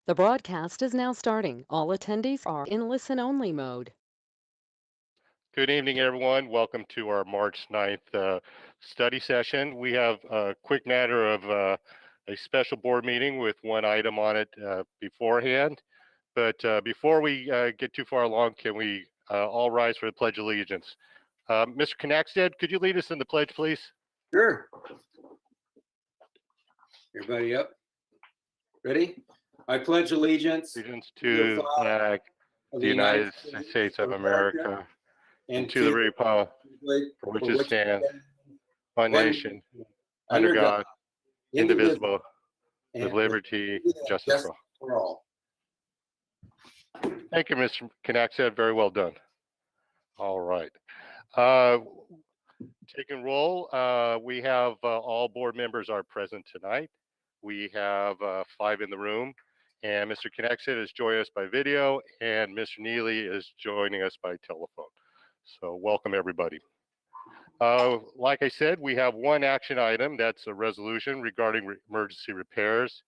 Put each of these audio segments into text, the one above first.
The broadcast is now starting. All attendees are in listen-only mode. Good evening, everyone. Welcome to our March 9th study session. We have a quick matter of a special board meeting with one item on it beforehand. But before we get too far along, can we all rise for the Pledge of Allegiance? Mr. Knackstead, could you lead us in the pledge, please? Sure. Everybody up? Ready? I pledge allegiance Allegiance to the flag of the United States of America and to the republic for which it stands, one nation, under God, indivisible, with liberty and justice for all. Thank you, Mr. Knackstead. Very well done. All right. Taking roll, we have all board members are present tonight. We have 5 in the room, and Mr. Knackstead is joining us by video, and Mr. Neely is joining us by telephone. So welcome, everybody. Like I said, we have one action item. That's a resolution regarding emergency repairs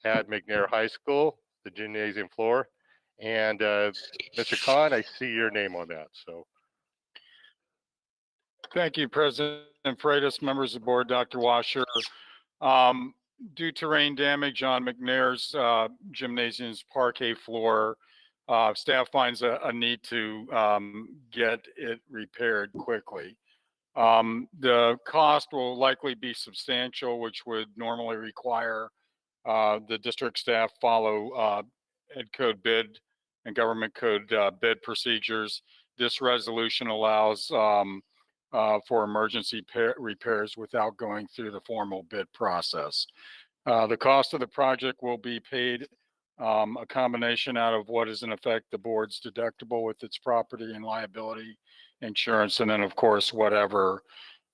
at McNair High School, the gymnasium floor. And Mr. Khan, I see your name on that. So, thank you, President Freitas, members of the board, Dr. Washer. Due to rain damage on McNair's gymnasium's parquet floor, staff finds a need to get it repaired quickly. The cost will likely be substantial, which would normally require the district staff follow Ed Code bid and government code bid procedures. This resolution allows for emergency repairs without going through the formal bid process. The cost of the project will be paid a combination out of what is in effect the board's deductible with its property and liability insurance, and then of course whatever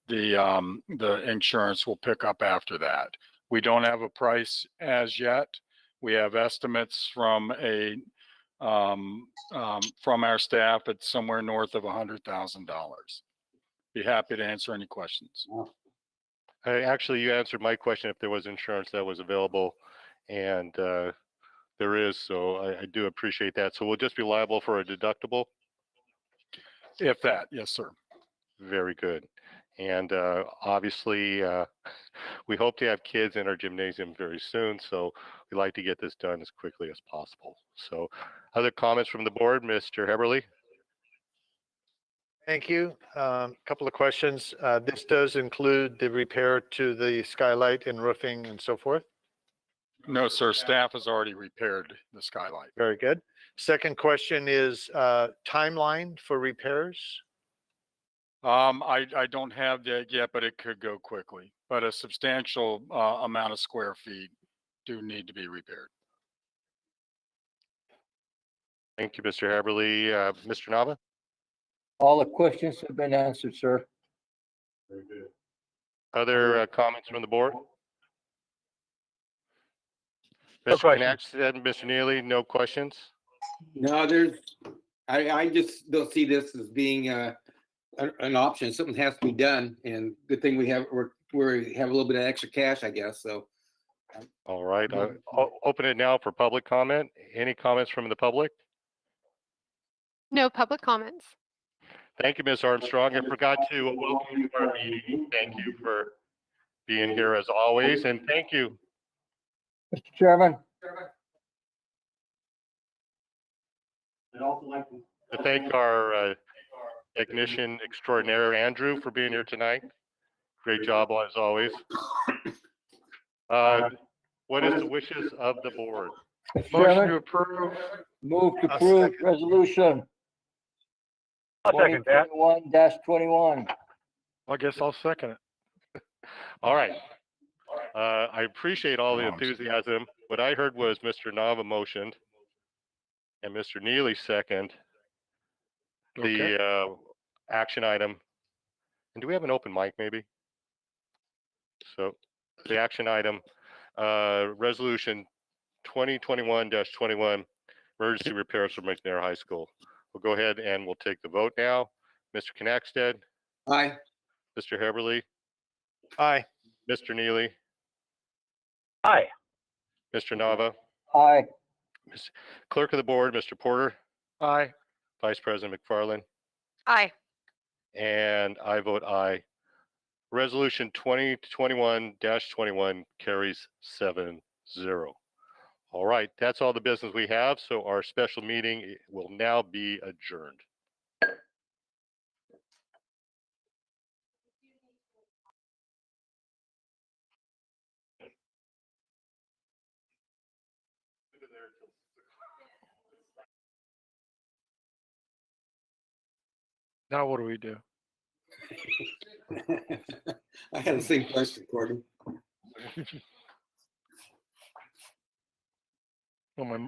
the insurance will pick up after that. We don't have a price as yet. We have estimates from our staff at somewhere north of $100,000. Be happy to answer any questions. Actually, you answered my question if there was insurance that was available, and there is, so I do appreciate that. So we'll just be liable for a deductible? If that, yes, sir. Very good. And obviously, we hope to have kids in our gymnasium very soon, so we'd like to get this done as quickly as possible. So other comments from the board, Mr. Heberly? Thank you. Couple of questions. This does include the repair to the skylight and roofing and so forth? No, sir. Staff has already repaired the skylight. Very good. Second question is timeline for repairs? I don't have that yet, but it could go quickly. But a substantial amount of square feet do need to be repaired. Thank you, Mr. Heberly. Mr. Nava? All the questions have been answered, sir. Very good. Other comments from the board? Mr. Knackstead and Mr. Neely, no questions? No, I just don't see this as being an option. Something has to be done, and good thing we have a little bit of extra cash, I guess. So. All right, I'll open it now for public comment. Any comments from the public? No public comments. Thank you, Ms. Armstrong. I forgot to welcome you to our meeting. Thank you for being here as always, and thank you. Mr. Chairman. I'd also like to thank our technician extraordinaire, Andrew, for being here tonight. Great job as always. What is the wishes of the board? Mr. Motion Chairman, to approve. move to I'll approve second. resolution I'll second that. 2021-21. I guess I'll second it. All right. I appreciate all the enthusiasm. What I heard was Mr. Nava motioned and Mr. Neely second the action item. And do we have an open mic maybe? So the action item, resolution 2021-21, emergency repairs for McNair High School. We'll go ahead and we'll take the vote now. Mr. Knackstead? Aye. Mr. Heberly? Aye. Mr. Neely? Aye. Mr. Nava? Aye. Clerk of the board, Mr. Porter, Aye. Vice President McFarland, Aye. and I vote aye. Resolution 2021-21 carries 7-0. All right, that's all the business we have. So our special meeting will now be adjourned. Now what do we do? I had the same question, Courtney. Oh, my,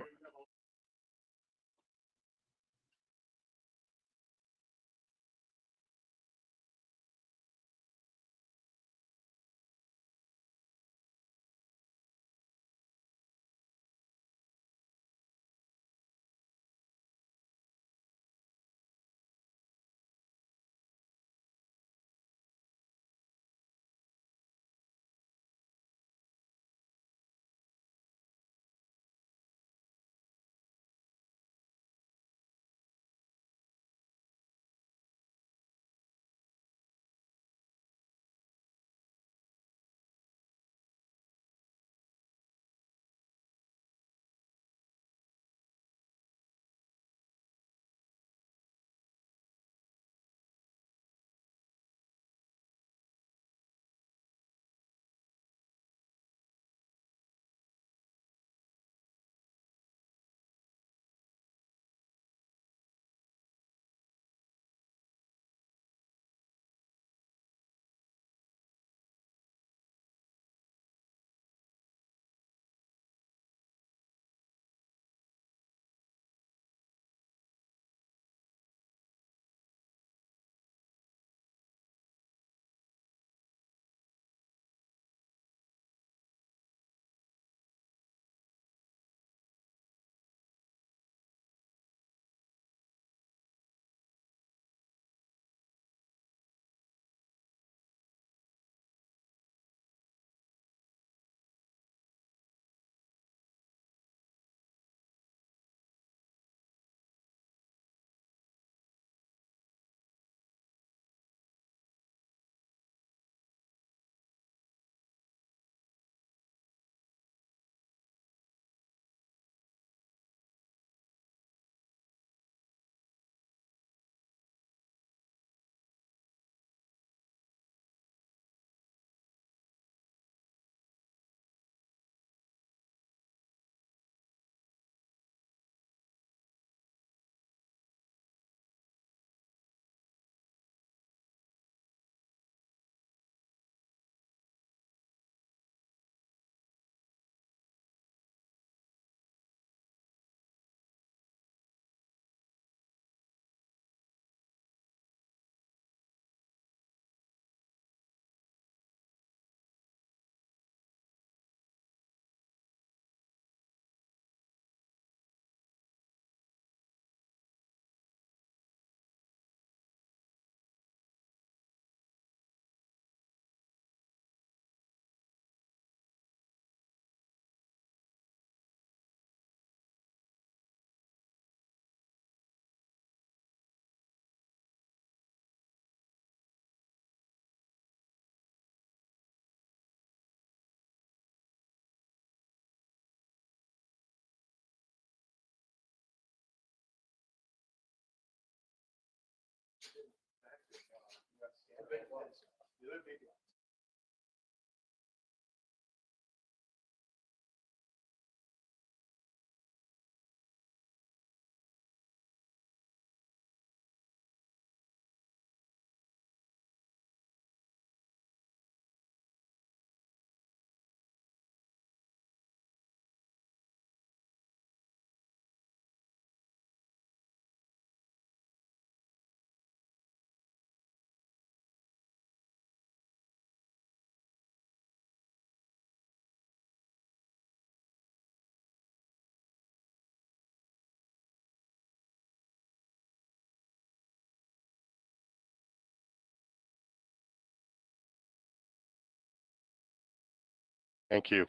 Thank you.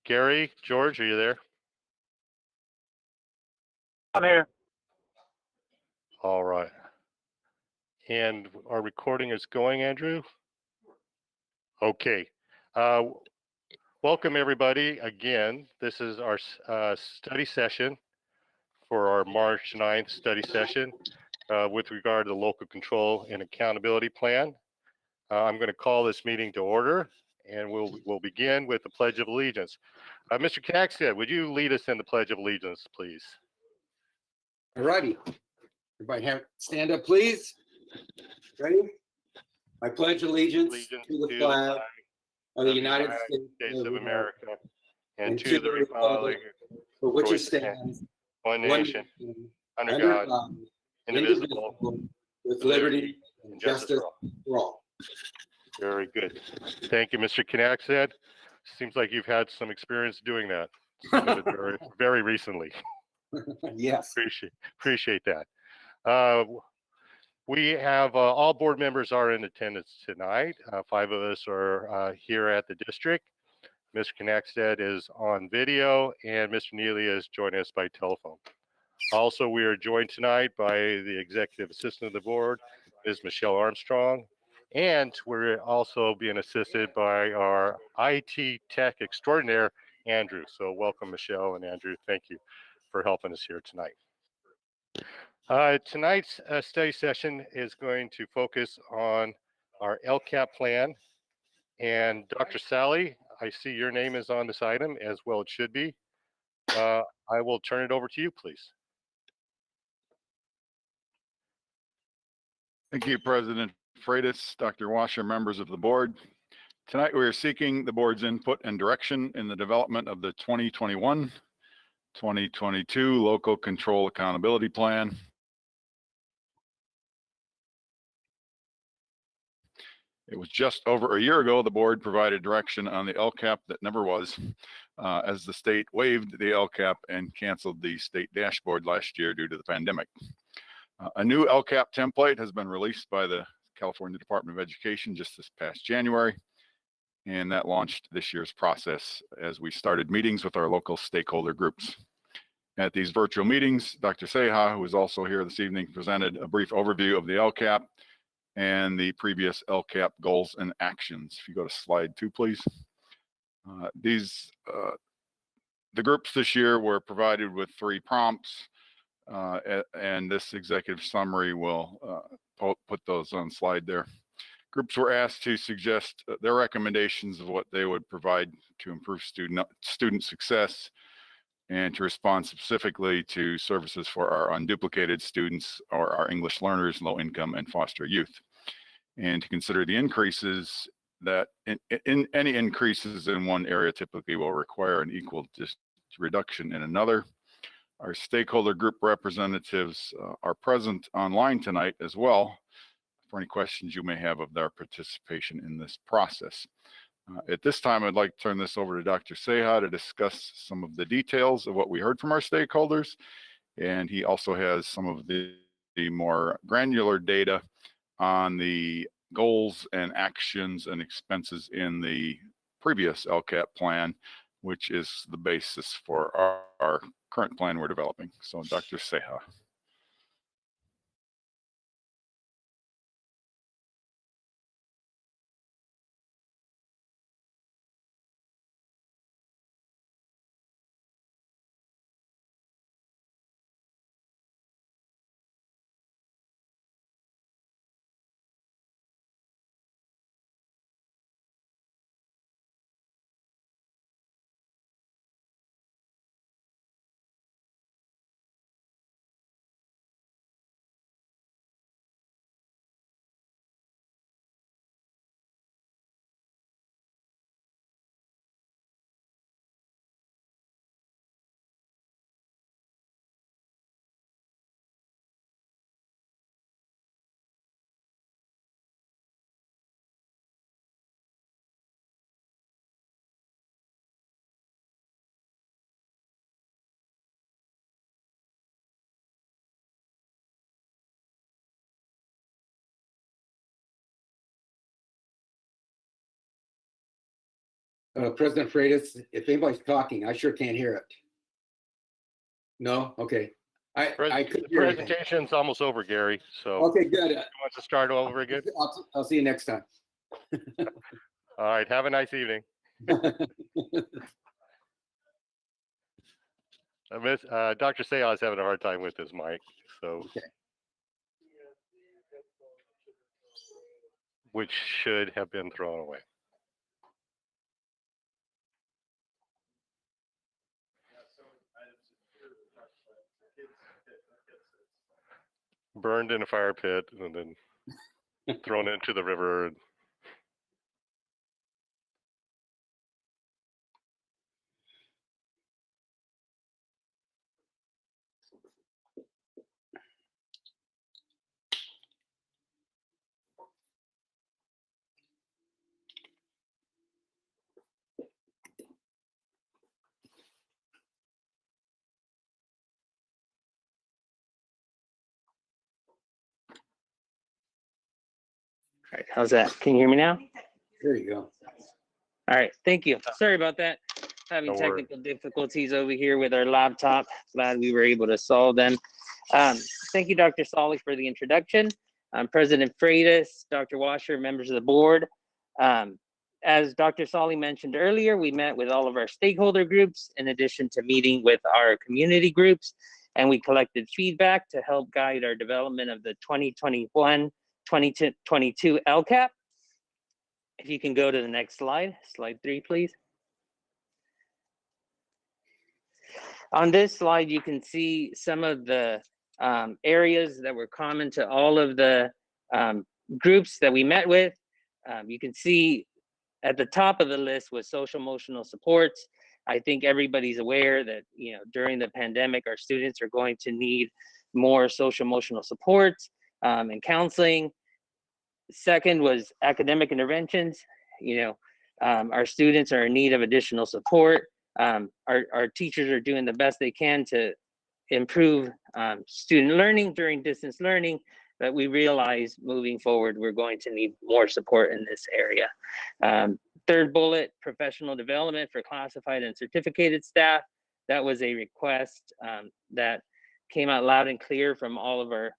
Gary, George, are you there? I'm here. All right. And our recording is going, Andrew? Okay. Welcome everybody again. This is our study session for our March 9th study session with regard to the local control and accountability plan. I'm going to call this meeting to order, and we'll begin with the Pledge of Allegiance. Mr. Knaxted, would you lead us in the Pledge of Allegiance, please? All righty. Everybody stand up, please. Ready? I pledge allegiance Allegiance to the flag of the of the United States of America America and to the republic for which for it which it stands, one one nation, nation, under under God, God, indivisible, indivisible, with liberty liberty and and justice justice for all. for all. Very good. Thank you, Mr. Knaxted. Seems like you've had some experience doing that. Some of it very recently. Yes. Appreciate that. We have all board members are in attendance tonight. 5 of us are here at the district. Mr. Knaxted is on video, and Mr. Neely is joining us by telephone. Also, we are joined tonight by the executive assistant of the board, Ms. Michelle Armstrong, and we're also being assisted by our IT tech extraordinaire, Andrew. So welcome, Michelle and Andrew. Thank you for helping us here tonight. Tonight's study session is going to focus on our LCAP plan. And Dr. Sally, I see your name is on this item, as well it should be. I will turn it over to you, please. Thank you, President Freitas, Dr. Washer, members of the board. Tonight, we are seeking the board's input and direction in the development of the 2021-2022 Local Control Accountability Plan. It was just over a year ago, the board provided direction on the LCAP that never was, as the state waived the LCAP and canceled the state dashboard last year due to the pandemic. A new LCAP template has been released by the California Department of Education just this past January, and that launched this year's process as we started meetings with our local stakeholder groups. At these virtual meetings, Dr. Seha, who is also here this evening, presented a brief overview of the LCAP and the previous LCAP goals and actions. If you go to slide 2, please. The groups this year were provided with 3 prompts, and this executive summary will put those on slide there. Groups were asked to suggest their recommendations of what they would provide to improve student success and to respond specifically to services for our unduplicated students or our English learners, low income, and foster youth. And to consider the increases that in any increases in one area typically will require an equal reduction in another. Our stakeholder group representatives are present online tonight as well for any questions you may have of their participation in this process. At this time, I'd like to turn this over to Dr. Seha to discuss some of the details of what we heard from our stakeholders. And he also has some of the more granular data on the goals and actions and expenses in the previous LCAP plan, which is the basis for our current plan we're developing. So Dr. Seha. President Freitas, if anybody's talking, I sure can't hear it. No? Okay. I could The hear you. presentation's almost over, Gary. So Okay, good. wants to start all over again. I'll see you next time. All right. Have a nice evening. Dr. Sayah is having a hard time with his mic, so Okay. which should have been thrown away. Burned in a fire pit and then thrown into the river. All right, how's that? Can you hear me now? There you go. All right, thank you. Sorry about that. Having No worries. technical difficulties over here with our laptop. Glad we were able to solve them. Thank you, Dr. Solly, for the introduction. I'm President Freitas, Dr. Washer, members of the board. As Dr. Solly mentioned earlier, we met with all of our stakeholder groups in addition to meeting with our community groups, and we collected feedback to help guide our development of the 2021-2022 LCAP. If you can go to the next slide, slide 3, please. On this slide, you can see some of the areas that were common to all of the groups that we met with. You can see at the top of the list was social emotional supports. I think everybody's aware that, you know, during the pandemic, our students are going to need more social emotional supports and counseling. Second was academic interventions. You know, our students are in need of additional support. Our teachers are doing the best they can to improve student learning during distance learning, but we realize moving forward, we're going to need more support in this area. Third bullet, professional development for classified and certificated staff. That was a request that came out loud and clear from all of our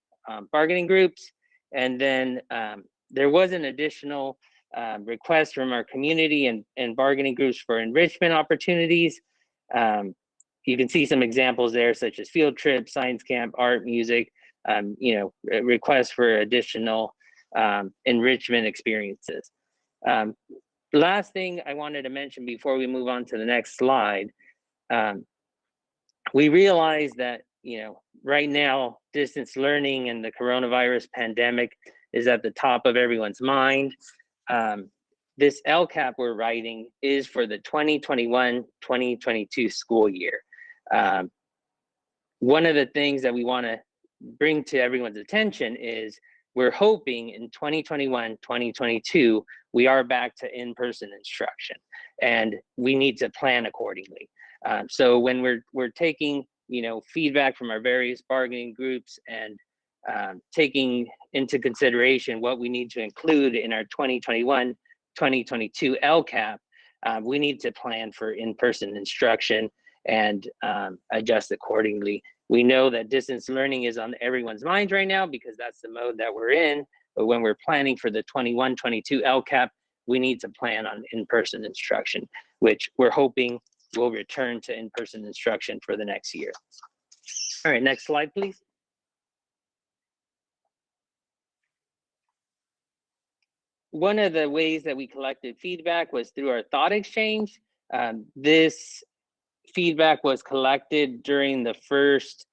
bargaining groups. And then there was an additional request from our community and bargaining groups for enrichment opportunities. You can see some examples there, such as field trips, science camp, art, music, you know, requests for additional enrichment experiences. Last thing I wanted to mention before we move on to the next slide, we realize that, you know, right now, distance learning and the coronavirus pandemic is at the top of everyone's mind. This LCAP we're writing is for the 2021-2022 school year. One of the things that we want to bring to everyone's attention is we're hoping in 2021-2022, we are back to in-person instruction, and we need to plan accordingly. So when we're taking, you know, feedback from our various bargaining groups and taking into consideration what we need to include in our 2021-2022 LCAP, we need to plan for in-person instruction and adjust accordingly. We know that distance learning is on everyone's mind right now because that's the mode that we're in, but when we're planning for the 21-22 LCAP, we need to plan on in-person instruction, which we're hoping will return to in-person instruction for the next year. All right, next slide, please. One of the ways that we collected feedback was through our thought exchange. This feedback was collected during the first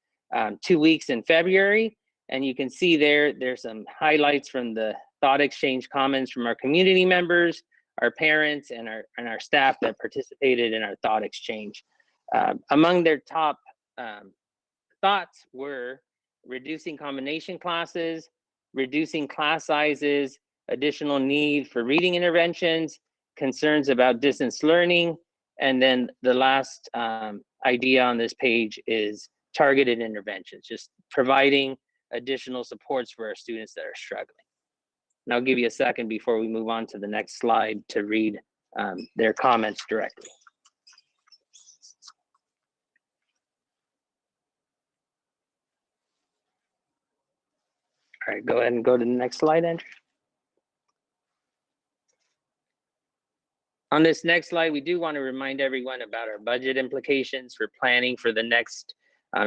2 weeks in February. And you can see there's some highlights from the thought exchange comments from our community members, our parents, and our staff that participated in our thought exchange. Among their top thoughts were reducing combination classes, reducing class sizes, additional need for reading interventions, concerns about distance learning, and then the last idea on this page is targeted interventions, just providing additional supports for our students that are struggling. And I'll give you a second before we move on to the next slide to read their comments directly. All right, go ahead and go to the next slide, Andrew. On this next slide, we do want to remind everyone about our budget implications for planning for the next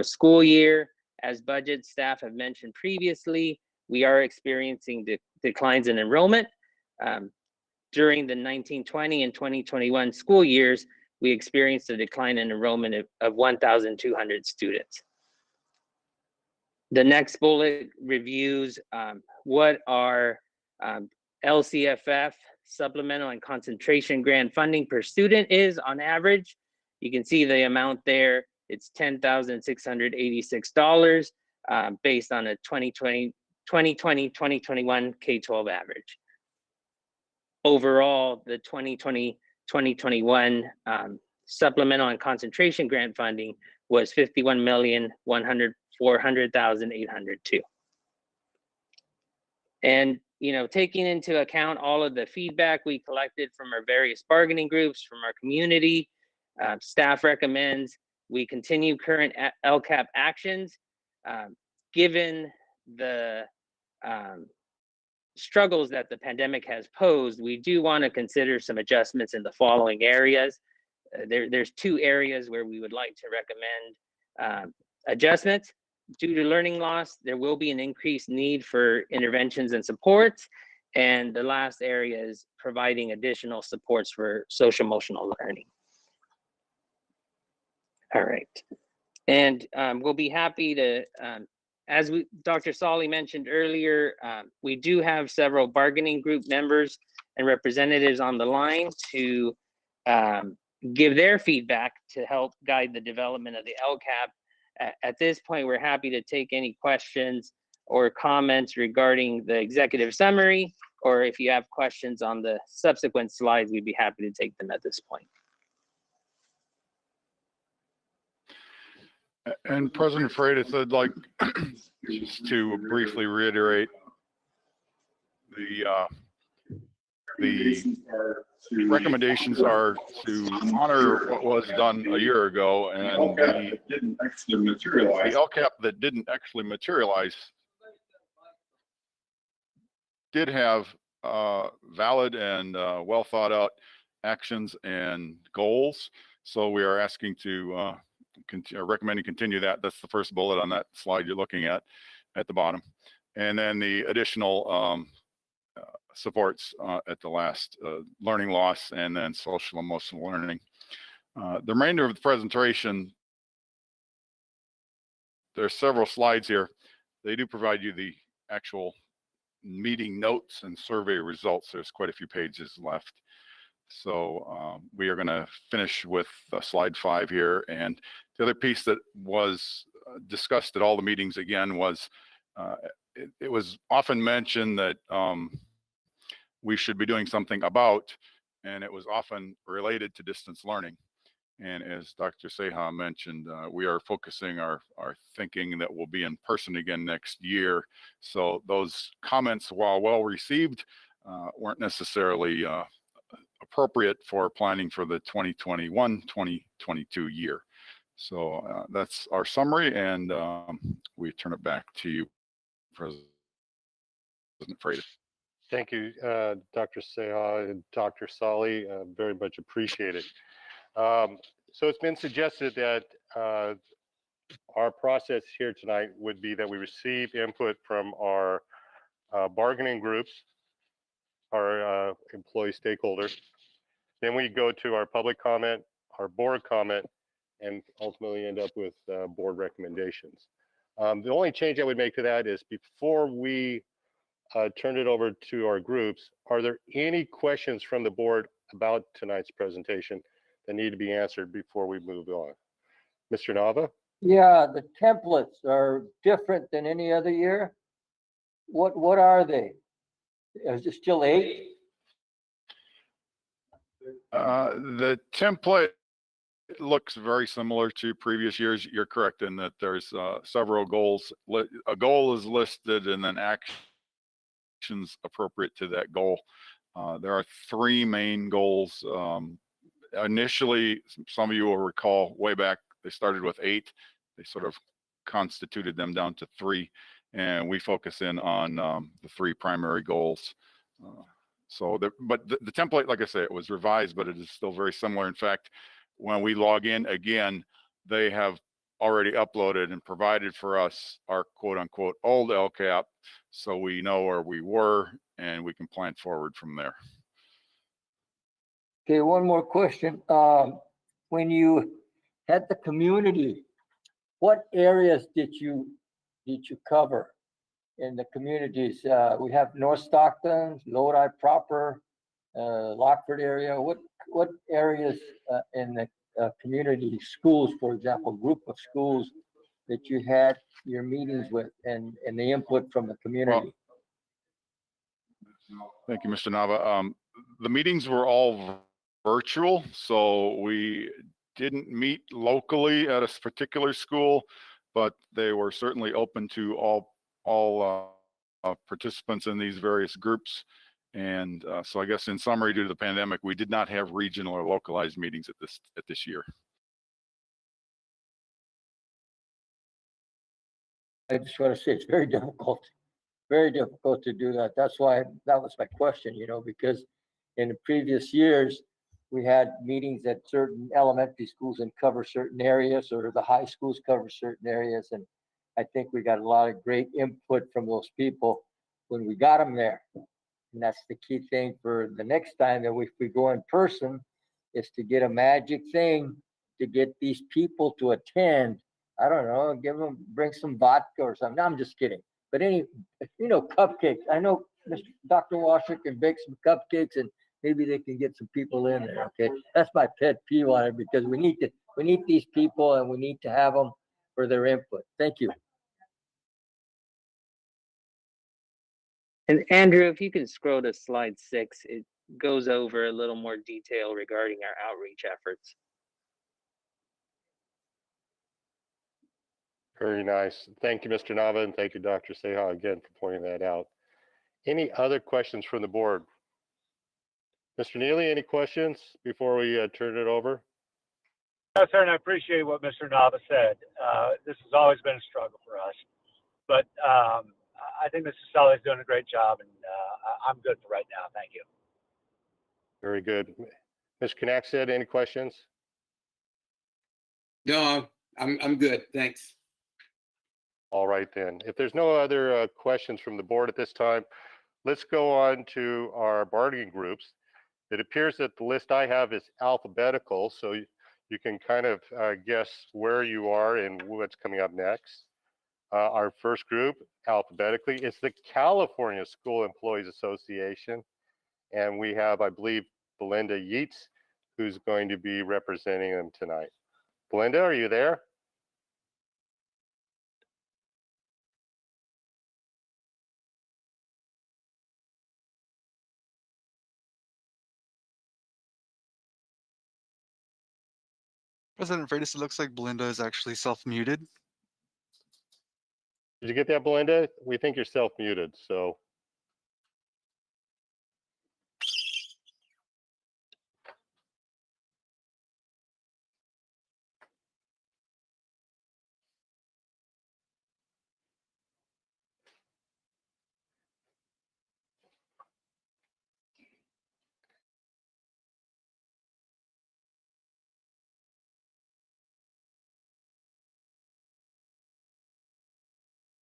school year. As budget staff have mentioned previously, we are experiencing declines in enrollment. During the 1920 and 2021 school years, we experienced a decline in enrollment of 1,200 students. The next bullet reviews what our LCFF supplemental and concentration grant funding per student is on average. You can see the amount there. It's $10,686 based on a 2020-2021 K-12 average. Overall, the 2020-2021 supplemental and concentration grant funding was $51,400,802. And taking into account all of the feedback we collected from our various bargaining groups, from our community, staff recommends we continue current LCAP actions. Given the struggles that the pandemic has posed, we do want to consider some adjustments in the following areas. There's two areas where we would like to recommend adjustments. Due to learning loss, there will be an increased need for interventions and supports. And the last area is providing additional supports for social emotional learning. All right. And we'll be happy to, as Dr. Solly mentioned earlier, we do have several bargaining group members and representatives on the line to give their feedback to help guide the development of the LCAP. At this point, we're happy to take any questions or comments regarding the executive summary, or if you have questions on the subsequent slides, we'd be happy to take them at this point. And President Freitas, I'd like just to briefly reiterate the recommendations are to honor what was done a year ago, and the LCAP that didn't actually materialize did have valid and well thought out actions and goals. So we are asking to recommending continue that. That's the first bullet on that slide you're looking at the bottom. And then the additional supports at the last, learning loss and then social emotional learning. The remainder of the presentation, there's several slides here. They do provide you the actual meeting notes and survey results. There's quite a few pages left. So we are going to finish with slide 5 here. And the other piece that was discussed at all the meetings again was it was often mentioned that we should be doing something about, and it was often related to distance learning. And as Dr. Seha mentioned, we are focusing our thinking that we'll be in person again next year. So those comments, while well received, weren't necessarily appropriate for planning for the 2021-2022 year. So that's our summary, and we turn it back to you, President Freitas. Thank you, Dr. Seha and Dr. Solly, very much appreciated. So it's been suggested that our process here tonight would be that we receive input from our bargaining groups, our employee stakeholders. Then we go to our public comment, our board comment, and ultimately end up with board recommendations. The only change I would make to that is before we turn it over to our groups, are there any questions from the board about tonight's presentation that need to be answered before we move on? Mr. Nava? Yeah, the templates are different than any other year. What are they? Is it still 8? The template looks very similar to previous years. You're correct in that there's several goals. A goal is listed and then actions appropriate to that goal. There are 3 main goals. Initially, some of you will recall way back, they started with 8. They sort of constituted them down to 3. and we focus in on the 3 primary goals. But the template, like I say, it was revised, but it is still very similar. In fact, when we log in again, they have already uploaded and provided for us our quote unquote old LCAP, so we know where we were and we can plan forward from there. Okay, one more question. When you had the community, what areas did you cover in the communities? We have North Stockton, Lodi proper, Lockford area. What areas in the community schools, for example, group of schools that you had your meetings with and the input from the community? Thank you, Mr. Nava. The meetings were all virtual, so we didn't meet locally at a particular school, but they were certainly open to all participants in these various groups. And so I guess in summary, due to the pandemic, we did not have regional or localized meetings at this year. I just want to say it's very difficult to do that. That's why that was my question, because in the previous years, we had meetings at certain elementary schools and cover certain areas, or the high schools cover certain areas. And I think we got a lot of great input from those people when we got them there. And that's the key thing for the next time that if we go in person, is to get a magic thing to get these people to attend. I don't know, bring some vodka or something. No, I'm just kidding. But cupcakes. I know Dr. Washer can bake some cupcakes and maybe they can get some people in there. Okay, that's my pet peeve on it, because we need these people and we need to have them for their input. Thank you. And Andrew, if you can scroll to slide 6, it goes over a little more detail regarding our outreach efforts. Very nice. Thank you, Mr. Nava, and thank you, Dr. Seha, again for pointing that out. Any other questions from the board? Mr. Neely, any questions before we turn it over? No, sir, and I appreciate what Mr. Nava said. This has always been a struggle for us, but I think Mr. Sully's doing a great job, and I'm good for right now. Thank you. Very good. Ms. Knaxted, any questions? No, I'm good. Thanks. All right then. If there's no other questions from the board at this time, let's go on to our bargaining groups. It appears that the list I have is alphabetical, so you can kind of guess where you are and what's coming up next. Our first group, alphabetically, is the California School Employees Association. And we have, I believe, Belinda Yeats, who's going to be representing them tonight. Belinda, are you there? President Freitas, it looks like Belinda is actually self-muted. Did you get that, Belinda? We think you're self-muted, so.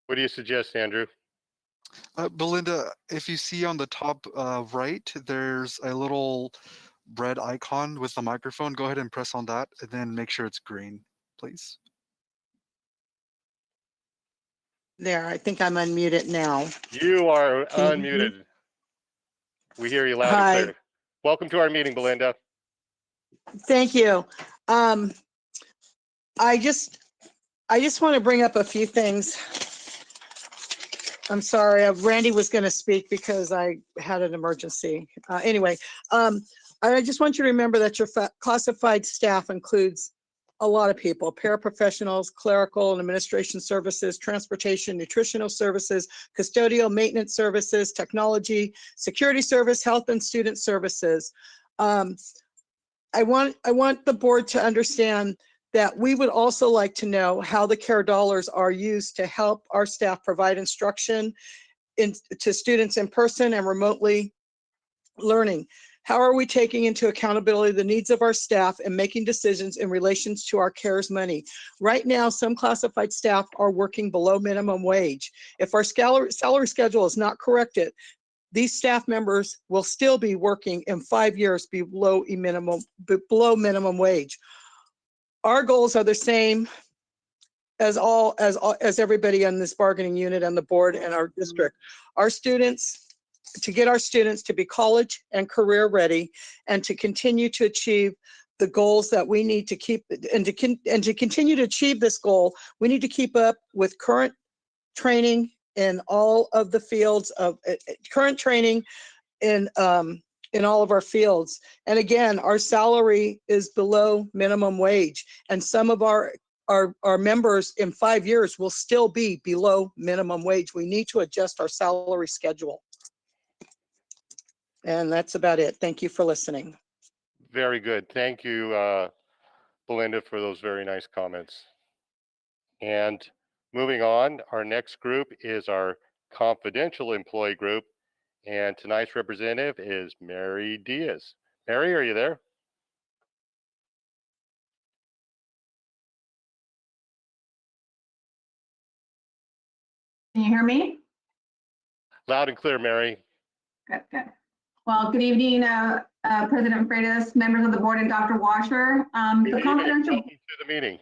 What do you suggest, Andrew? Belinda, if you see on the top right, there's a little red icon with the microphone. Go ahead and press on that and then make sure it's green, please. There, I think I'm unmuted now. You are Can you hear me? unmuted. We hear you loud Hi. and clear. Welcome to our meeting, Belinda. Thank you. I just want to bring up a few things. I'm sorry, Randy was going to speak because I had an emergency. Anyway, I just want you to remember that your classified staff includes a lot of people: paraprofessionals, clerical and administration services, transportation, nutritional services, custodial maintenance services, technology, security service, health and student services. I want the board to understand that we would also like to know how the CARE dollars are used to help our staff provide instruction to students in person and remotely learning. How are we taking into accountability the needs of our staff and making decisions in relations to our CARES money? Right now, some classified staff are working below minimum wage. If our salary schedule is not corrected, these staff members will still be working in 5 years below minimum wage. Our goals are the same as everybody in this bargaining unit and the board and our district. To get our students to be college and career ready and to continue to achieve the goals that we need to keep, and to continue to achieve this goal, we need to keep up with current training in all of the fields of current training in all of our fields. And again, our salary is below minimum wage, and some of our members in 5 years will still be below minimum wage. We need to adjust our salary schedule. And that's about it. Thank you for listening. Very good. Thank you, Belinda, for those very nice comments. And moving on, our next group is our confidential employee group. And tonight's representative is Mary Diaz. Mary, are you there? Can you hear me? Loud and clear, Mary. Good, good. Well, good evening, President Freitas, members of the board, and Dr. Washer. The confidential. Welcome to the meeting.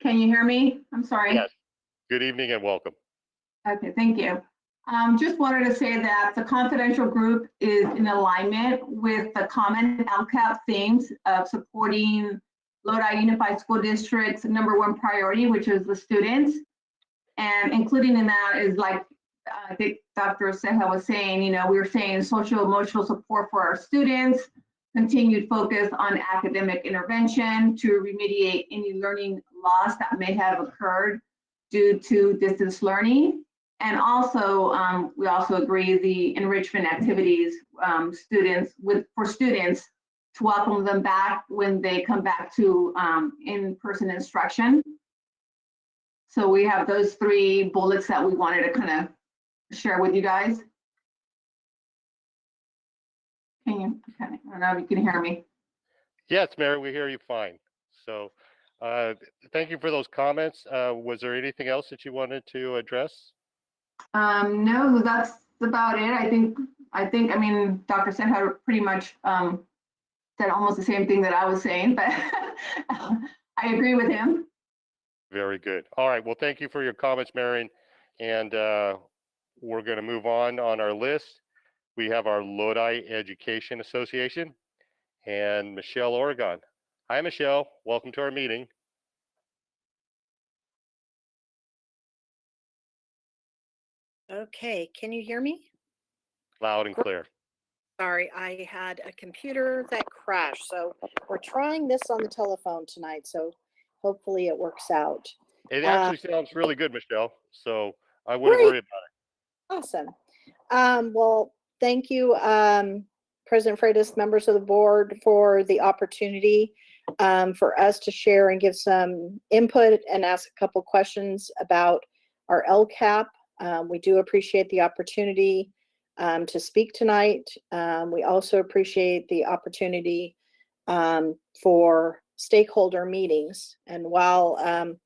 Can you hear me? I'm sorry. Yes. Good evening and welcome. Okay, thank you. Just wanted to say that the confidential group is in alignment with the common LCAP themes of supporting Lodi Unified School District's #1 priority, which is the students. And including in that is, like I think Dr. Seja was saying, we were saying social emotional support for our students, continued focus on academic intervention to remediate any learning loss that may have occurred due to distance learning. And also, we also agree the enrichment activities for students to welcome them back when they come back to in-person instruction. So we have those 3 bullets that we wanted to kind of share with you guys. Can you, okay, I don't know if you can hear me. Yes, Mary, we hear you fine. So thank you for those comments. Was there anything else that you wanted to address? No, that's about it. I mean, Dr. Seja pretty much said almost the same thing that I was saying, but I agree with him. Very good. All right. Well, thank you for your comments, Marion. And we're going to move on our list. We have our Lodi Education Association and Michelle Oregon. Hi, Michelle. Welcome to our meeting. Okay, can you hear me? Loud and clear. Sorry, I had a computer that crashed, so we're trying this on the telephone tonight, so hopefully it works out. It actually sounds really good, Michelle, so I wouldn't worry about it. Awesome. Well, thank you, President Freitas, members of the board, for the opportunity for us to share and give some input and ask a couple questions about our LCAP. We do appreciate the opportunity to speak tonight. We also appreciate the opportunity for stakeholder meetings. And while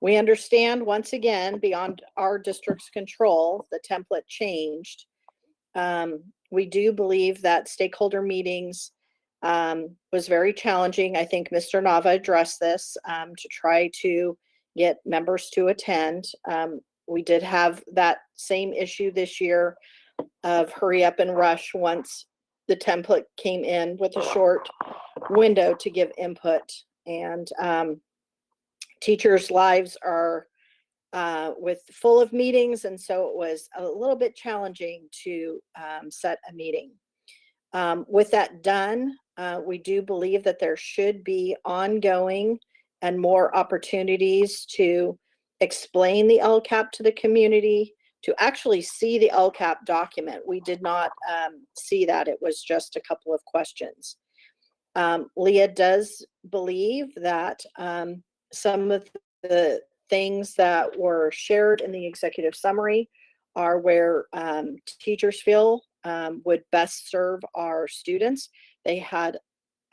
we understand, once again, beyond our district's control, the template changed, we do believe that stakeholder meetings was very challenging. I think Mr. Nava addressed this to try to get members to attend. We did have that same issue this year of hurry up and rush once the template came in with a short window to give input. And teachers' lives are full of meetings, and so it was a little bit challenging to set a meeting. With that done, we do believe that there should be ongoing and more opportunities to explain the LCAP to the community, to actually see the LCAP document. We did not see that. It was just a couple of questions. Leah does believe that some of the things that were shared in the executive summary are where teachers feel would best serve our students. They had,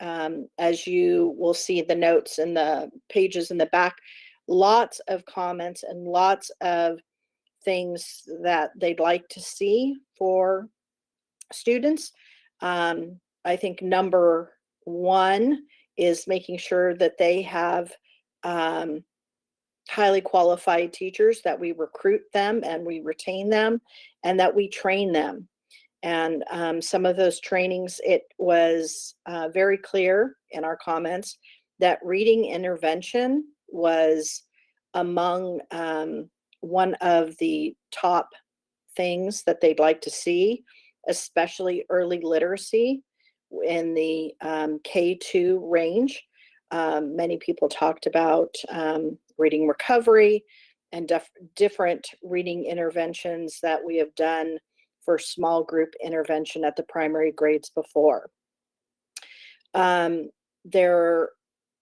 as you will see the notes in the pages in the back, lots of comments and lots of things that they'd like to see for students. I think number one is making sure that they have highly qualified teachers, that we recruit them and we retain them, and that we train them. And some of those trainings, it was very clear in our comments that reading intervention was among one of the top things that they'd like to see, especially early literacy in the K2 range. Many people talked about reading recovery and different reading interventions that we have done for small group intervention at the primary grades before. There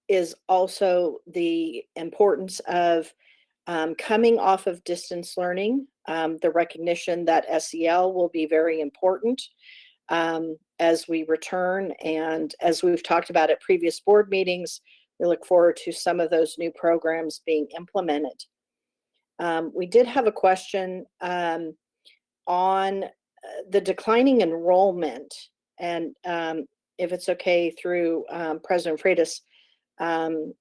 is also the importance of coming off of distance learning, the recognition that SEL will be very important as we return. And as we've talked about at previous board meetings, we look forward to some of those new programs being implemented. We did have a question on the declining enrollment, and if it's okay through President Freitas,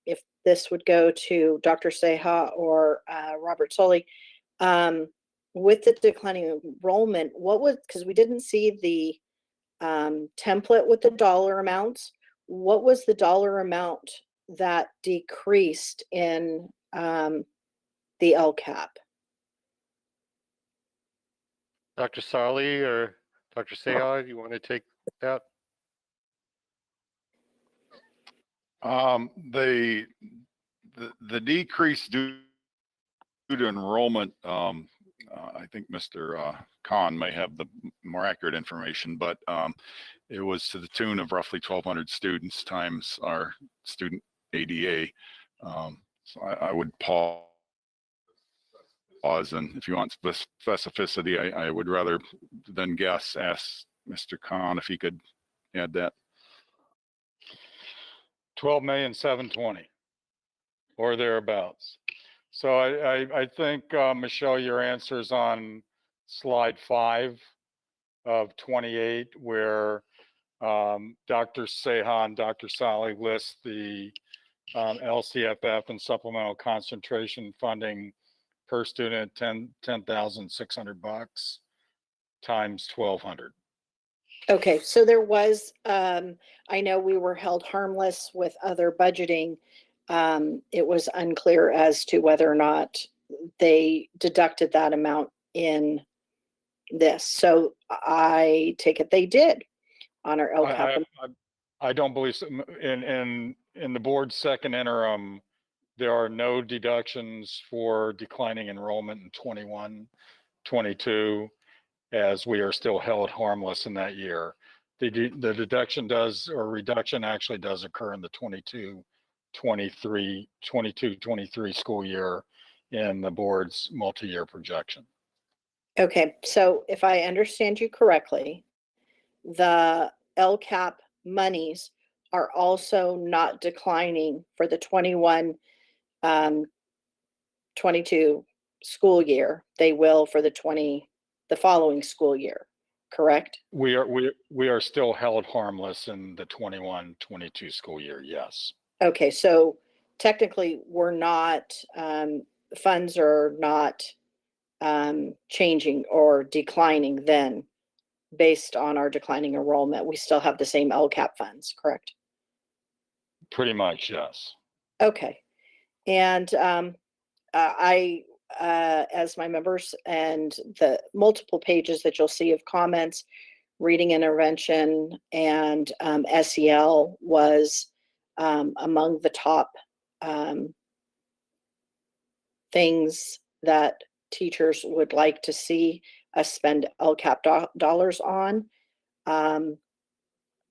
if this would go to Dr. Seha or Robert Soley, with the declining enrollment, what was, because we didn't see the template with the dollar amounts, what was the dollar amount that decreased in the LCAP? Dr. Sali or Dr. Seha, you want to take that? The decrease due to enrollment, I think Mr. Khan may have the more accurate information, but it was to the tune of roughly 1,200 students times our student ADA. So I would pause, and if you want specificity, I would rather than guess, ask Mr. Khan if he could add that. 12,720,000 or thereabouts. So I think, Michelle, your answer is on slide 5 of 28, where Dr. Seha and Dr. Sali list the LCFF and supplemental concentration funding per student, $10,600 times 1,200. Okay, so there was, I know we were held harmless with other budgeting. It was unclear as to whether or not they deducted that amount in this. So I take it they did on our LCAP. I don't believe so. In the board's second interim, there are no deductions for declining enrollment in 21, 22, as we are still held harmless in that year. The deduction does, or reduction actually does occur in the 22, 23 school year in the board's multi-year projection. Okay, so if I understand you correctly, the LCAP monies are also not declining for the 21, 22 school year. They will for the following school year, correct? We are still held harmless in the 21, 22 school year, yes. Okay, so technically we're not, funds are not changing or declining then based on our declining enrollment. We still have the same LCAP funds, correct? Pretty much, yes. Okay. And as my members and the multiple pages that you'll see of comments, reading intervention and SEL was among the top things that teachers would like to see us spend LCAP dollars on.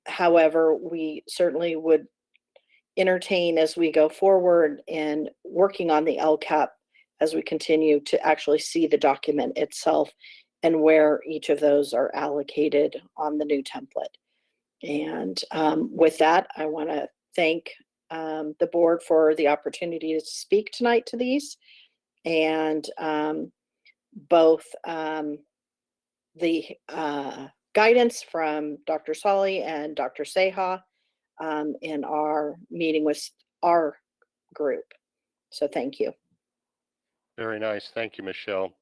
However, we certainly would entertain as we go forward in working on the LCAP as we continue to actually see the document itself and where each of those are allocated on the new template. And with that, I want to thank the board for the opportunity to speak tonight to these, and both the guidance from Dr. Solly and Dr. Seha in our meeting with our group. So thank you. Very nice. Thank you, Michelle.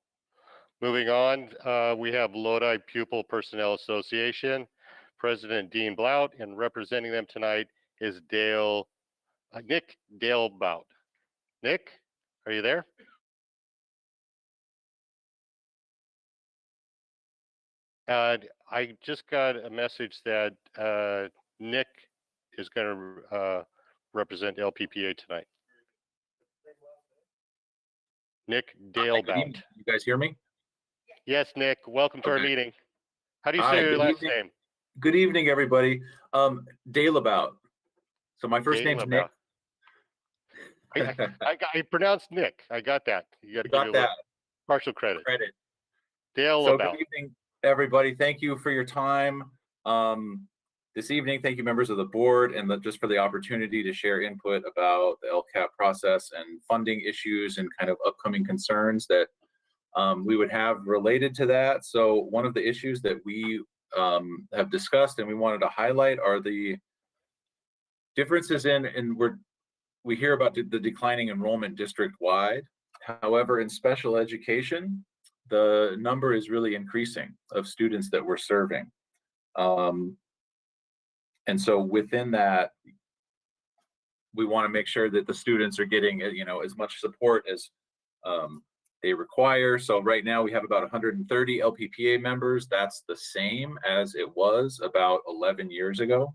Moving on, we have Lodi Pupil Personnel Association, President Dean Blout, and representing them tonight is Nick Dale Bout. Nick, are you there? I just got a message that Nick is going to represent LPPA tonight. Nick Dale Bout. You guys hear me? Yes, Nick. Welcome to our meeting. How do you Hi, say your good last evening. name? Good evening, everybody. Dale About. So my first name's Nick. I pronounced Nick. I got that. You got to give me a little partial credit. Dale So About. good evening, everybody. Thank you for your time this evening. Thank you, members of the board, and just for the opportunity to share input about the LCAP process and funding issues and kind of upcoming concerns that we would have related to that. So one of the issues that we have discussed and we wanted to highlight are the differences we hear about the declining enrollment district-wide. However, in special education, the number is really increasing of students that we're serving. And so within that, we want to make sure that the students are getting, as much support as they require. So right now we have about 130 LPPA members. That's the same as it was about 11 years ago,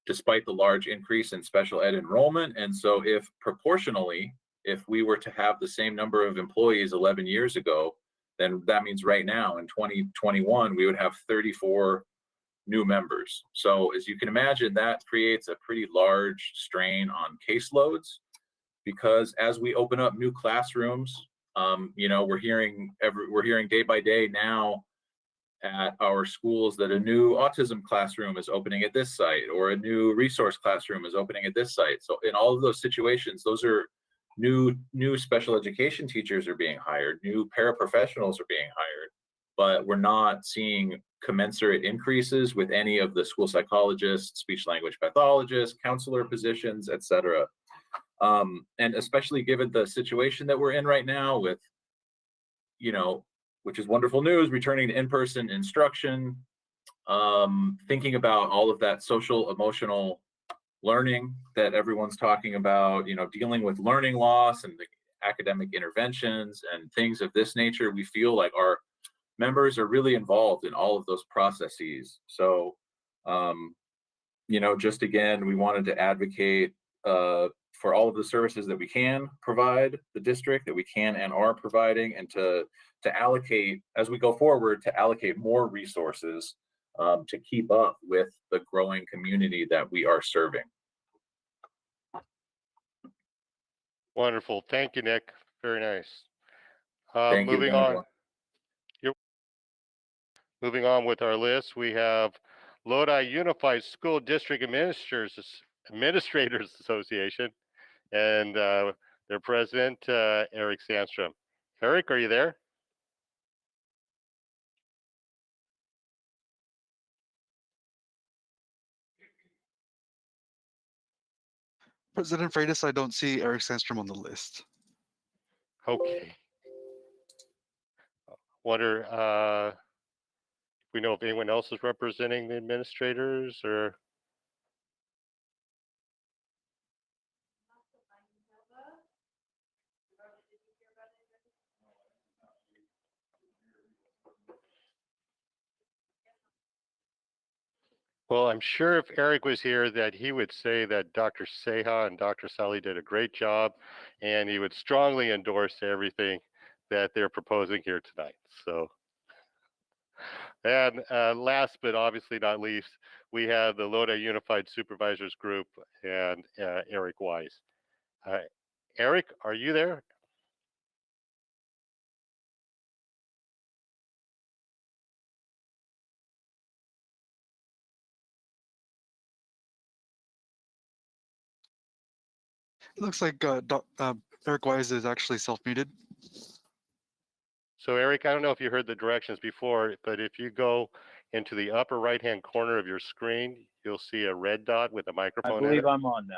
despite the large increase in special ed enrollment. And so if we were to have the same number of employees 11 years ago, then that means right now in 2021, we would have 34 new members. So as you can imagine, that creates a pretty large strain on caseloads, because as we open up new classrooms, we're hearing day by day now at our schools that a new autism classroom is opening at this site, or a new resource classroom is opening at this site. So in all of those situations, those are new special education teachers are being hired, new paraprofessionals are being hired, but we're not seeing commensurate increases with any of the school psychologists, speech language pathologists, counselor positions, et cetera. And especially given the situation that we're in right now with, which is wonderful news, returning to in-person instruction, thinking about all of that social emotional learning that everyone's talking about, dealing with learning loss and the academic interventions and things of this nature, we feel like our members are really involved in all of those processes. So, just again, we wanted to advocate for all of the services that we can provide the district, that we can and are providing, and to allocate, as we go forward, to allocate more resources to keep up with the growing community that we are serving. Wonderful. Thank you, Nick. Very nice. Thank you. Moving on with our list, we have Lodi Unified School District Administrators Association and their president, Eric Sandstrom. Eric, are you there? President Freitas, I don't see Eric Sandstrom on the list. Okay. Wonder if we know if anyone else is representing the administrators or. Well, I'm sure if Eric was here that he would say that Dr. Seha and Dr. Sally did a great job, and he would strongly endorse everything that they're proposing here tonight. So And last but obviously not least, we have the Lodi Unified Supervisors Group and Eric Wise. Eric, are you there? It looks like Eric Wise is actually self-muted. So Eric, I don't know if you heard the directions before, but if you go into the upper right-hand corner of your screen, you'll see a red dot with a microphone. I in believe it. I'm on now.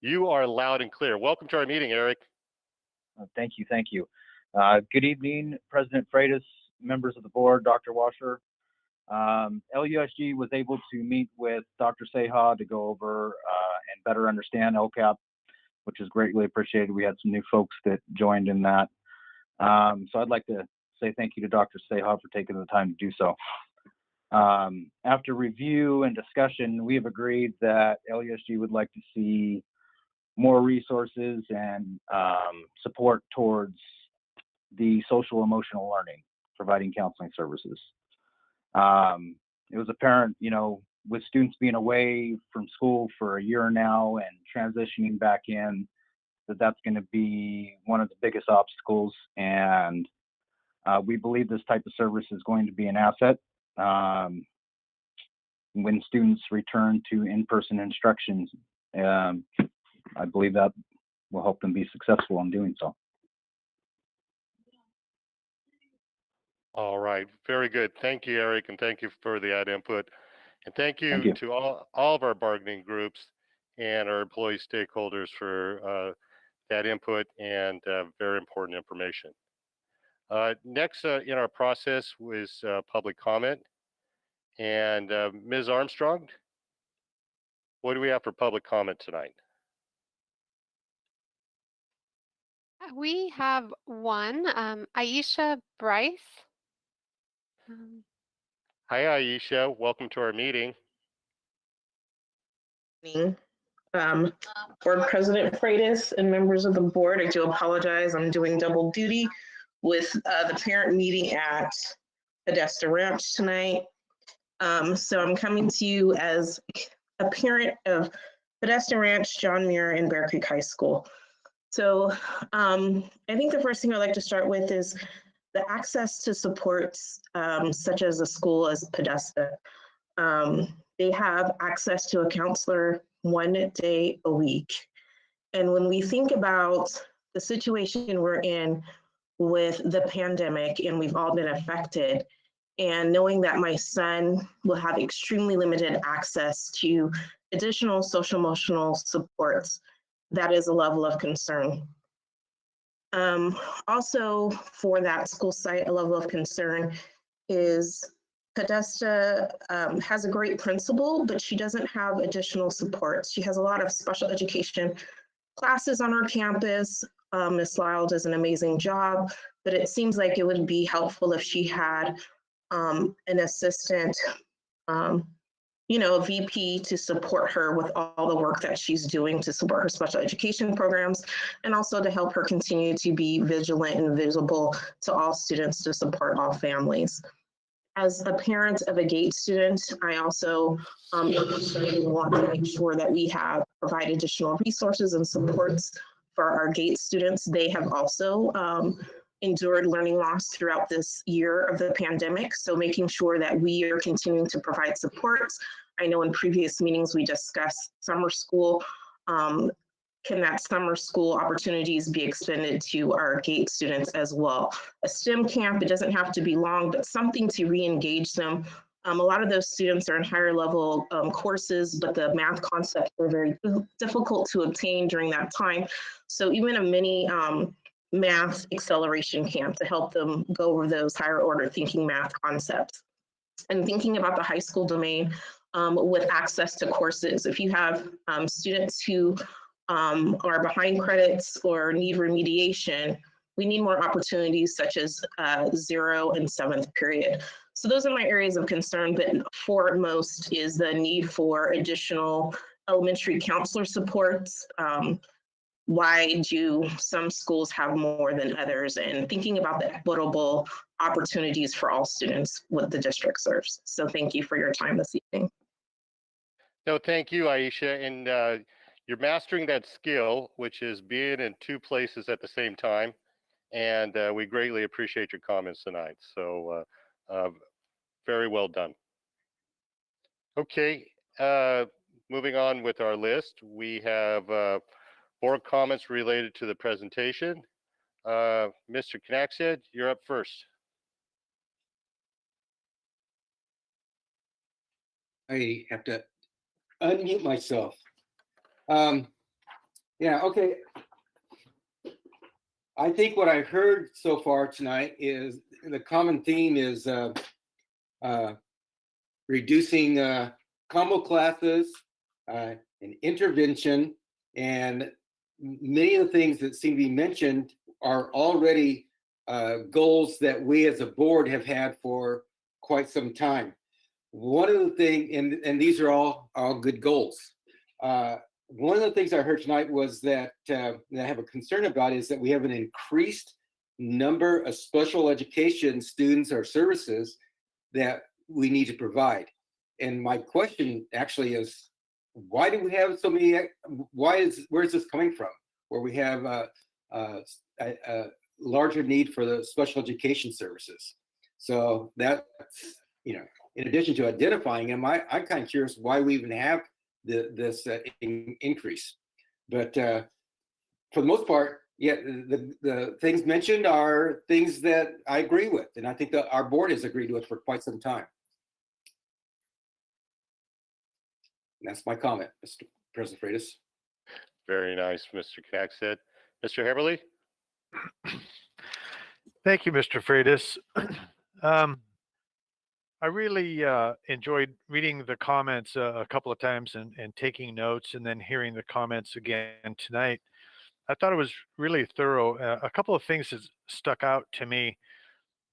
You are loud and clear. Welcome to our meeting, Eric. Thank you, thank you. Good evening, President Freitas, members of the board, Dr. Washer. LUSG was able to meet with Dr. Seha to go over and better understand LCAP, which is greatly appreciated. We had some new folks that joined in that. So I'd like to say thank you to Dr. Seha for taking the time to do so. After review and discussion, we have agreed that LUSG would like to see more resources and support towards the social emotional learning, providing counseling services. It was apparent, you know, with students being away from school for a year now and transitioning back in, that's going to be one of the biggest obstacles. And we believe this type of service is going to be an asset when students return to in-person instructions. I believe that will help them be successful in doing so. All right, very good. Thank you, Eric, and thank you for the input. And thank you to all of our bargaining groups and our employee stakeholders for that input and very important information. Next in our process was public comment. And Ms. Armstrong, what do we have for public comment tonight? We have one, Aisha Bryce. Hi, Aisha. Welcome to our meeting. Board President Freitas and members of the board, I do apologize. I'm doing double duty with the parent meeting at Podesta Ranch tonight. So I'm coming to you as a parent of Podesta Ranch, John Muir, and Bear Creek High School. So I think the first thing I'd like to start with is the access to supports such as a school as Podesta. They have access to a counselor 1 day a week. And when we think about the situation we're in with the pandemic and we've all been affected, and knowing that my son will have extremely limited access to additional social emotional supports, that is a level of concern. Also for that school site, a level of concern is Podesta has a great principal, but she doesn't have additional support. She has a lot of special education classes on our campus. Ms. Lyle does an amazing job, but it seems like it would be helpful if she had an assistant, you know, a VP to support her with all the work that she's doing to support her special education programs, and also to help her continue to be vigilant and visible to all students to support all families. As a parent of a GATE student, I also want to make sure that we provide additional resources and supports for our GATE students. They have also endured learning loss throughout this year of the pandemic. So making sure that we are continuing to provide supports. I know in previous meetings we discussed summer school. Can that summer school opportunities be extended to our GATE students as well? A STEM camp, it doesn't have to be long, but something to re-engage them. A lot of those students are in higher level courses, but the math concepts are very difficult to obtain during that time. So even a mini math acceleration camp to help them go over those higher order thinking math concepts. And thinking about the high school domain with access to courses. If you have students who are behind credits or need remediation, we need more opportunities such as 0 and 7th period. So those are my areas of concern, but foremost is the need for additional elementary counselor supports. why do some schools have more than others, and thinking about the equitable opportunities for all students what the district serves. So thank you for your time this evening. No, thank you, Aisha. And you're mastering that skill, which is being in two places at the same time. And we greatly appreciate your comments tonight. So very well done. Okay, moving on with our list, we have board comments related to the presentation. Mr. Knaxid, you're up first. I have to unmute myself. Yeah, okay. I think what I heard so far tonight is the common theme is reducing combo classes and intervention, and many of the things that seem to be mentioned are already goals that we as a board have had for quite some time. One of the things, and these are all good goals. One of the things I heard tonight was that I have a concern about is that we have an increased number of special education students or services that we need to provide. And my question actually is, why do we have so many? Where's this coming from? Where we have a larger need for the special education services. So that's, you know, in addition to identifying them, I'm kind of curious why we even have this increase. But for the most part, yeah, the things mentioned are things that I agree with, and I think that our board has agreed with for quite some time. And that's my comment, Mr. President Freitas. Very nice, Mr. Knaxid. Mr. Heberly? Thank you, Mr. Freitas. I really enjoyed reading the comments a couple of times and taking notes, and then hearing the comments again tonight. I thought it was really thorough. A couple of things that stuck out to me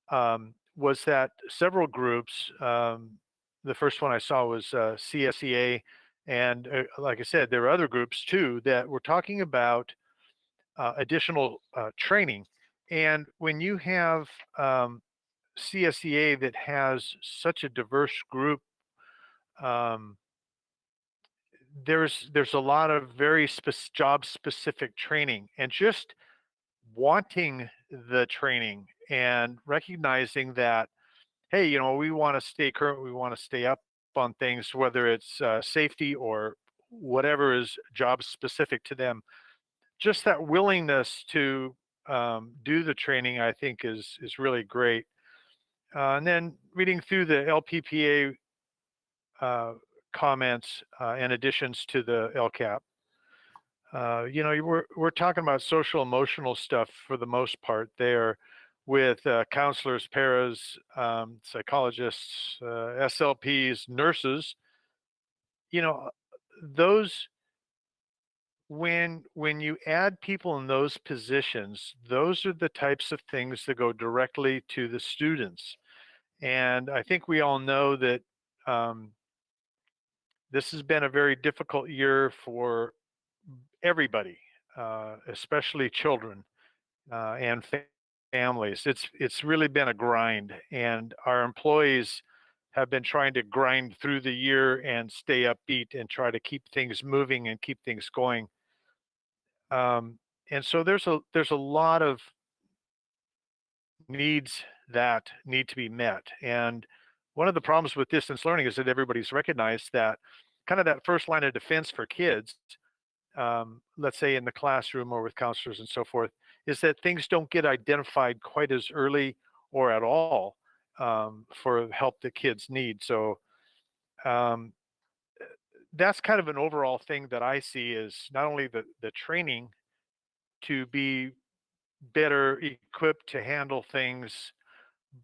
was that several groups, the first one I saw was CSEA, and like I said, there were other groups too that were talking about additional training. And when you have CSEA that has such a diverse group, there's a lot of very job specific training, and just wanting the training and recognizing that, hey, you know, we want to stay current, we want to stay up on things, whether it's safety or whatever is job specific to them. Just that willingness to do the training, I think, is really great. And then reading through the LPPA comments and additions to the LCAP, you know, we're talking about social emotional stuff for the most part there, with counselors, paras, psychologists, SLPs, nurses. You know, those, when you add people in those positions, those are the types of things that go directly to the students. And I think we all know that this has been a very difficult year for everybody, especially children and families. It's really been a grind, and our employees have been trying to grind through the year and stay upbeat and try to keep things moving and keep things going. And so there's a lot of needs that need to be met. And one of the problems with distance learning is that everybody's recognized that kind of that first line of defense for kids, let's say in the classroom or with counselors and so forth, is that things don't get identified quite as early or at all for help that kids need. So that's kind of an overall thing that I see, is not only the training to be better equipped to handle things,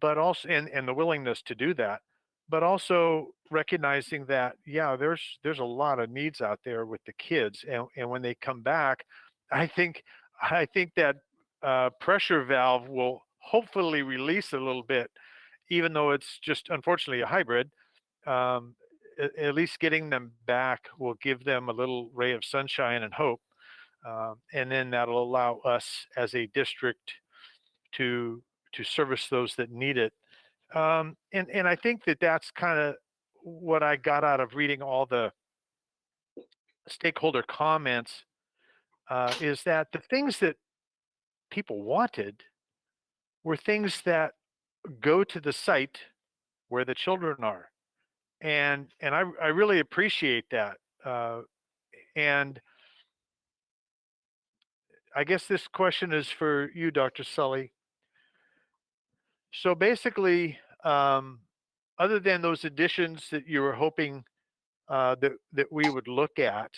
but also, and the willingness to do that, but also recognizing that, yeah, there's a lot of needs out there with the kids, and when they come back, I think that pressure valve will hopefully release a little bit, even though it's just unfortunately a hybrid. At least getting them back will give them a little ray of sunshine and hope. And then that'll allow us as a district to service those that need it. And I think that that's kind of what I got out of reading all the stakeholder comments, is that the things that people wanted were things that go to the site where the children are. And I really appreciate that. And I guess this question is for you, Dr. Sully. So basically, other than those additions that you were hoping that we would look at,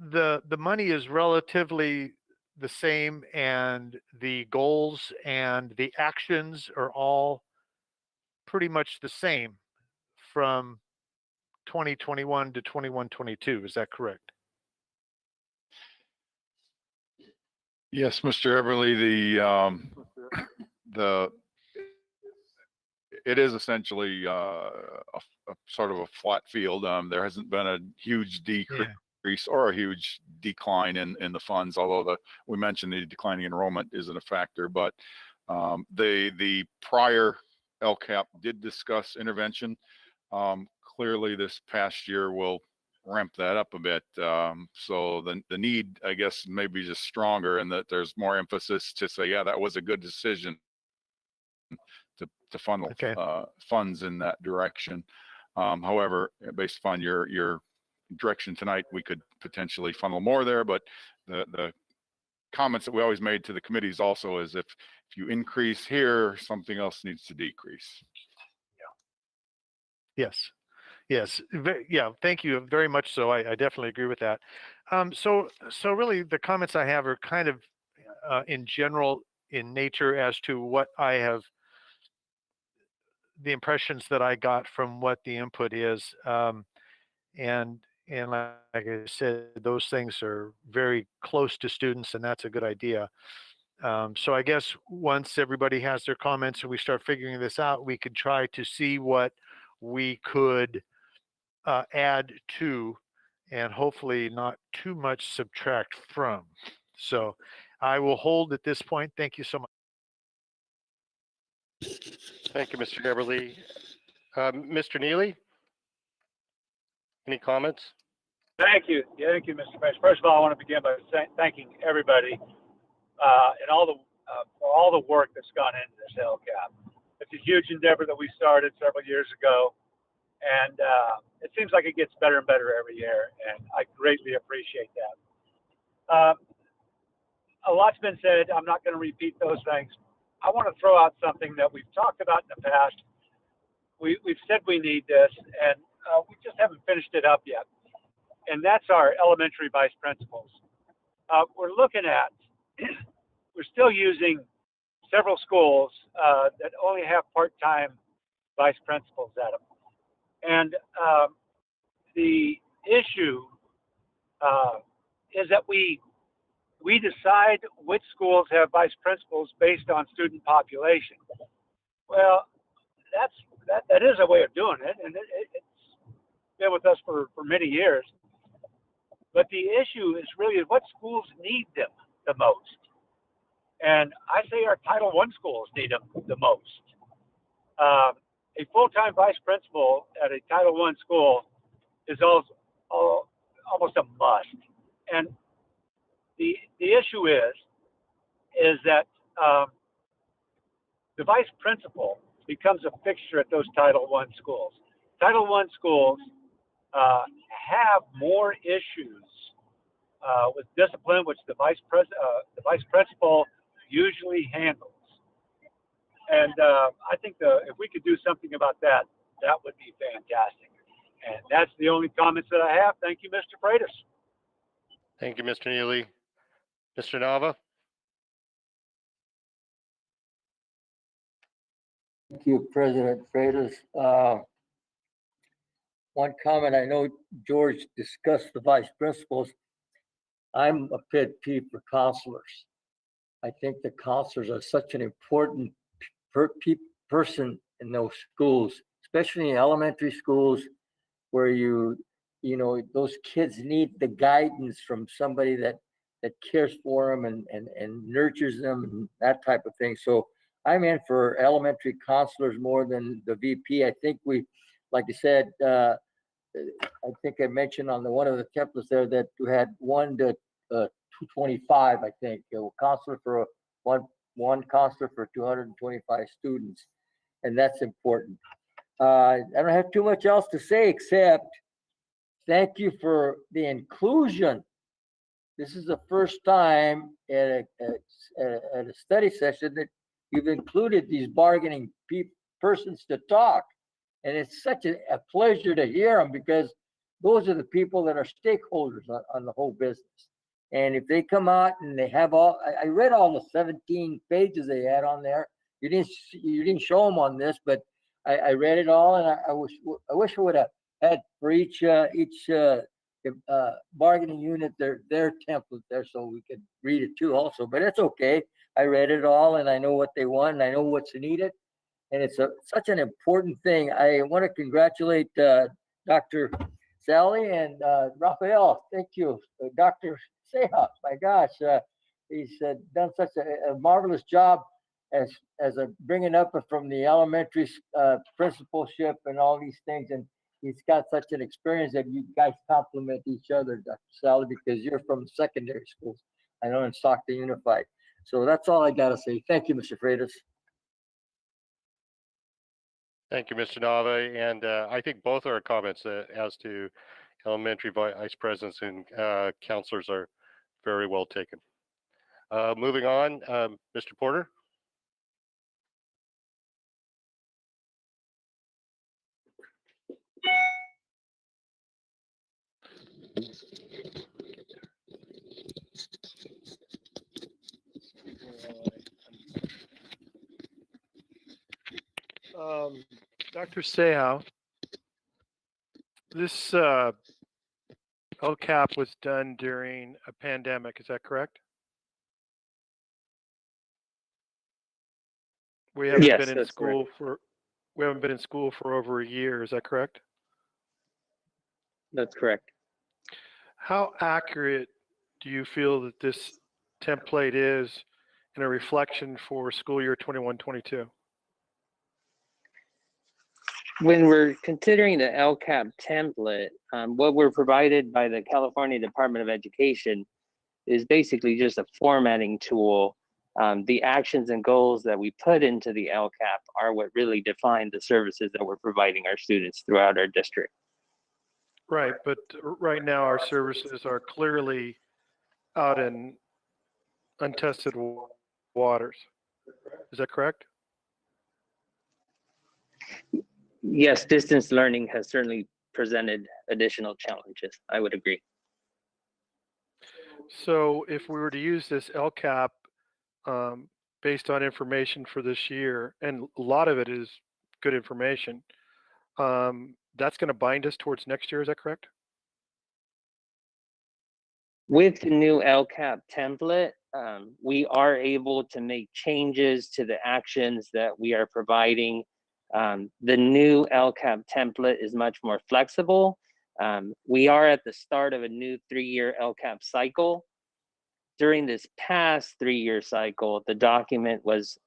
the money is relatively the same, and the goals and the actions are all pretty much the same from 2021 to 21-22. Is that correct? Yes, Mr. Everly, the it is essentially a sort of a flat field. There hasn't been a huge decrease or a huge decline in the funds, although we mentioned the declining enrollment isn't a factor. But the prior LCAP did discuss intervention. Clearly, this past year will ramp that up a bit. So the need, I guess, maybe just stronger, and that there's more emphasis to say, yeah, that was a good decision to funnel funds in that direction. However, based upon your direction tonight, we could potentially funnel more there. But the comments that we always made to the committees also is if you increase here, something else needs to decrease. Yeah. Yes. Yeah. Thank you very much. So I definitely agree with that. So really, the comments I have are kind of in general in nature as to what I have, the impressions that I got from what the input is. And like I said, those things are very close to students, and that's a good idea. So I guess once everybody has their comments and we start figuring this out, we could try to see what we could add to, and hopefully not too much subtract from. So I will hold at this point. Thank you so much. Thank you, Mr. Everly. Mr. Neely, any comments? Thank you. Thank you, Mr. Bryce. First of all, I want to begin by thanking everybody and for all the work that's gone into this LCAP. It's a huge endeavor that we started several years ago, and it seems like it gets better and better every year, and I greatly appreciate that. A lot's been said. I'm not going to repeat those things. I want to throw out something that we've talked about in the past. We've said we need this, and we just haven't finished it up yet. And that's our elementary vice principals. We're looking at, we're still using several schools that only have part-time vice principals at them. And the issue is that we decide which schools have vice principals based on student population. Well, that is a way of doing it, and it's been with us for many years. But the issue is really what schools need them the most. And I say our Title I schools need them the most. A full-time vice principal at a Title I school is almost a must. And the issue is that the vice principal becomes a fixture at those Title I schools. Title I schools have more issues with discipline, which the vice principal usually handles. And I think if we could do something about that, that would be fantastic. And that's the only comments that I have. Thank you, Mr. Freitas. Thank you, Mr. Neely. Mr. Nava? Thank you, President Freitas. One comment, I know George discussed the vice principals. I'm a pet peeve for counselors. I think the counselors are such an important person in those schools, especially in elementary schools where you you know, those kids need the guidance from somebody that cares for them and nurtures them and that type of thing. So I'm in for elementary counselors more than the VP. I think we, like I said, I think I mentioned on one of the templates there that we had 1 to 225. I think counselor for one counselor for 225 students, and that's important. I don't have too much else to say except thank you for the inclusion. This is the first time at a study session that you've included these bargaining persons to talk. And it's such a pleasure to hear them because those are the people that are stakeholders on the whole business. And if they come out and they have I read all the 17 pages they had on there. You didn't show them on this, but I read it all, and I wish I would have had for each bargaining unit their template there so we could read it too also. But it's okay. I read it all, and I know what they want, and I know what's needed. And it's such an important thing. I want to congratulate Dr. Sally and Raphael. Thank you. Dr. Seha, my gosh, he's done such a marvelous job as a bringing up from the elementary principalship and all these things. And he's got such an experience that you guys complement each other, Dr. Sally, because you're from secondary schools. I know in Stockton Unified. So that's all I got to say. Thank you, Mr. Freitas. Thank you, Mr. Nava. And I think both our comments as to elementary vice presidents and counselors are very well taken. Moving on, Mr. Porter. Dr. Sehow, this LCAP was done during a pandemic, is that correct? We haven't Yes, been in that's school for over a year, is that correct? That's correct. How accurate do you feel that this template is in a reflection for school year 21-22? When we're considering the LCAP template, what we're provided by the California Department of Education is basically just a formatting tool. The actions and goals that we put into the LCAP are what really define the services that we're providing our students throughout our district. Right, but right now our services are clearly out in untested waters. Is that correct? Yes, distance learning has certainly presented additional challenges. I would agree. So if we were to use this LCAP based on information for this year, and a lot of it is good information, that's going to bind us towards next year, is that correct? With the new LCAP template, we are able to make changes to the actions that we are providing. The new LCAP template is much more flexible. We are at the start of a new 3-year LCAP cycle. During this past 3-year cycle, the document was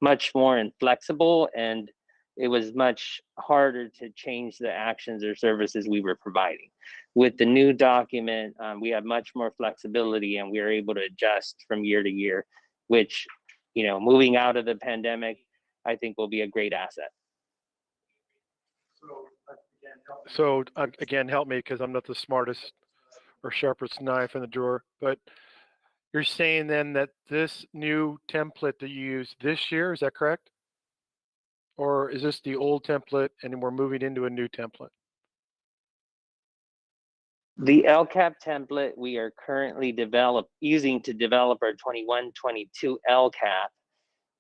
much more inflexible, and it was much harder to change the actions or services we were providing. With the new document, we have much more flexibility, and we are able to adjust from year to year, which, you know, moving out of the pandemic, I think will be a great asset. So again, help me because I'm not the smartest or sharpest knife in the drawer, but you're saying then that this new template that you use this year, is that correct? Or is this the old template and we're moving into a new template? The LCAP template we are currently using to develop our 21-22 LCAP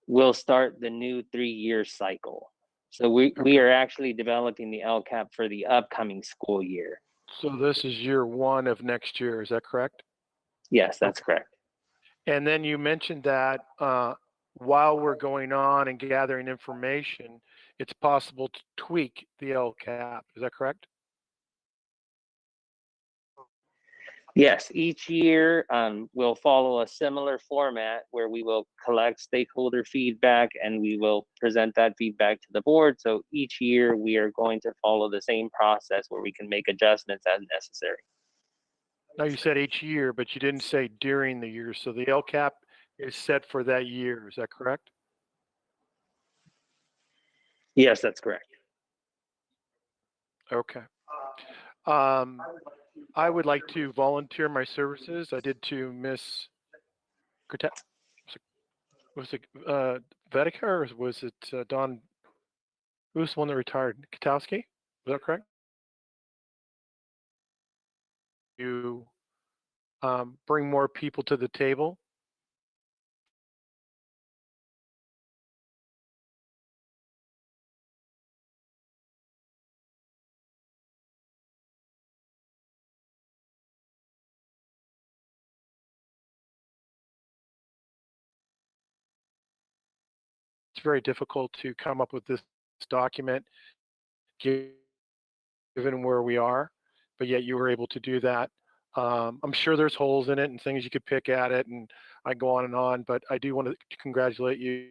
will start the new 3-year cycle. So we are actually developing the LCAP for the upcoming school year. So this is year 1 of next year, is that correct? Yes, that's correct. And then you mentioned that while we're going on and gathering information, it's possible to tweak the LCAP, is that correct? Yes, each year we'll follow a similar format where we will collect stakeholder feedback and we will present that feedback to the board. So each year we are going to follow the same process where we can make adjustments as necessary. Now you said each year, but you didn't say during the year. So the LCAP is set for that year. Is that correct? Yes, that's correct. Okay. I would like to volunteer my services. I did to Miss was it Vedika or was it Don? Who was the one that retired? Katowski? Was that correct? You bring more people to the table. It's very difficult to come up with this document given where we are, but yet you were able to do that. I'm sure there's holes in it and things you could pick at it, and I go on, but I do want to congratulate you.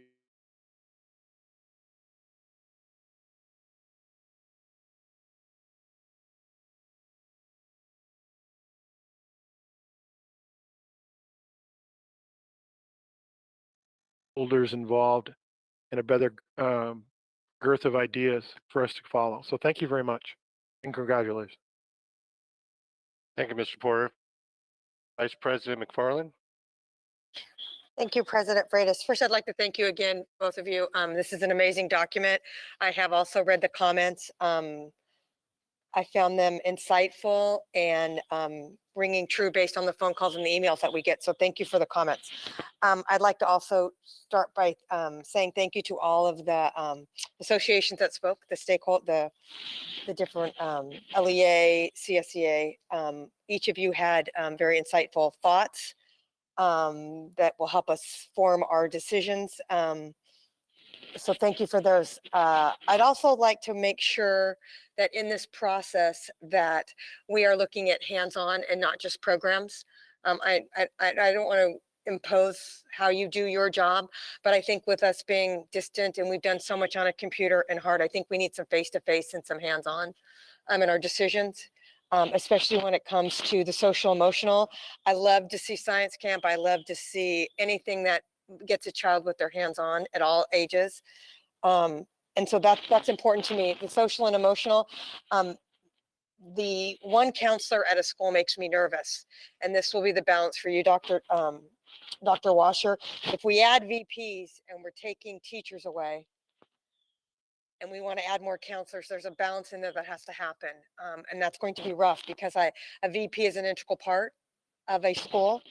Holders involved and a better girth of ideas for us to follow. So thank you very much and congratulations. Thank you, Mr. Porter. Vice President McFarland. Thank you, President Freitas. First, I'd like to thank you again, both of you. This is an amazing document. I have also read the comments. I found them insightful and ringing true based on the phone calls and the emails that we get. So thank you for the comments. I'd like to also start by saying thank you to all of the associations that spoke, the stakeholder, the different LEA, CSEA. Each of you had very insightful thoughts that will help us form our decisions. So thank you for those. I'd also like to make sure that in this process that we are looking at hands-on and not just programs. I don't want to impose how you do your job, but I think with us being distant and we've done so much on a computer and hard, I think we need some face-to-face and some hands-on in our decisions. Especially when it comes to the social emotional. I love to see science camp. I love to see anything that gets a child with their hands on at all ages. And so that's important to me. The social and emotional. The one counselor at a school makes me nervous. And this will be the balance for you, Dr. Washer. If we add VPs and we're taking teachers away, and we want to add more counselors, there's a balance in there that has to happen. And that's going to be rough because a VP is an integral part of a school.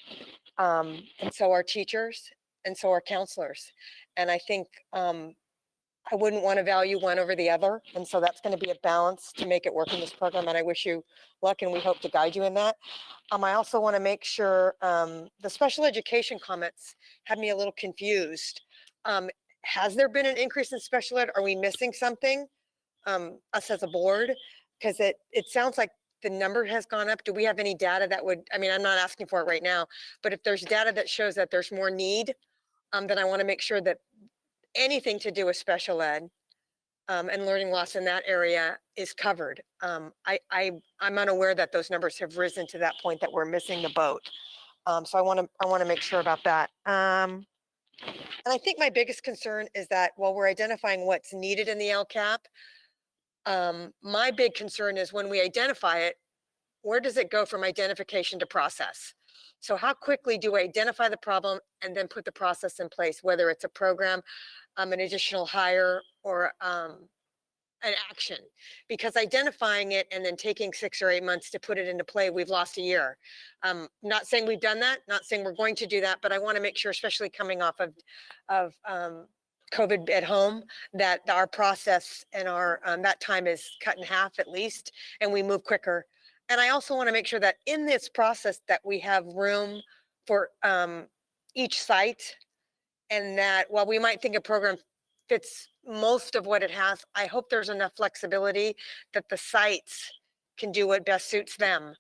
And so are teachers and so are counselors. And I think I wouldn't want to value one over the other. And so that's going to be a balance to make it work in this program. And I wish you luck and we hope to guide you in that. I also want to make sure the special education comments had me a little confused. Has there been an increase in special ed? Are we missing something, us as a board? Because it sounds like the number has gone up. Do we have any data that would, I mean, I'm not asking for it right now, but if there's data that shows that there's more need, then I want to make sure that anything to do with special ed and learning loss in that area is covered. I'm unaware that those numbers have risen to that point that we're missing the boat. So I want to make sure about that. And I think my biggest concern is that while we're identifying what's needed in the LCAP, my big concern is when we identify it, where does it go from identification to process? So how quickly do we identify the problem and then put the process in place, whether it's a program, an additional hire, or an action? Because identifying it and then taking 6 or 8 months to put it into play, we've lost a year. Not saying we've done that, not saying we're going to do that, but I want to make sure, especially coming off of COVID at home, that our process and our that time is cut in half at least, and we move quicker. And I also want to make sure that in this process that we have room for each site, and that while we might think a program fits most of what it has, I hope there's enough flexibility that the sites can do what best suits them.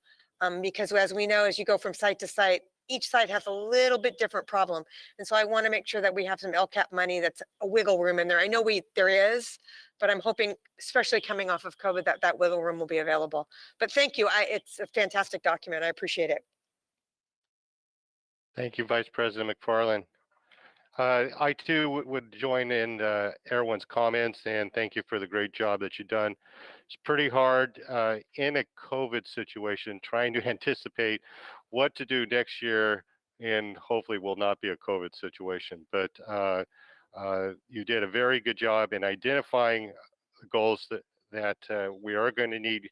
because as we know, as you go from site to site, each site has a little bit different problem. And so I want to make sure that we have some LCAP money that's a wiggle room in there. I know there is, but I'm hoping, especially coming off of COVID, that wiggle room will be available. But thank you. It's a fantastic document. I appreciate it. Thank you, Vice President McFarland. I too would join in everyone's comments and thank you for the great job that you've done. It's pretty hard in a COVID situation trying to anticipate what to do next year, and hopefully will not be a COVID situation. But you did a very good job in identifying the goals that we are going to need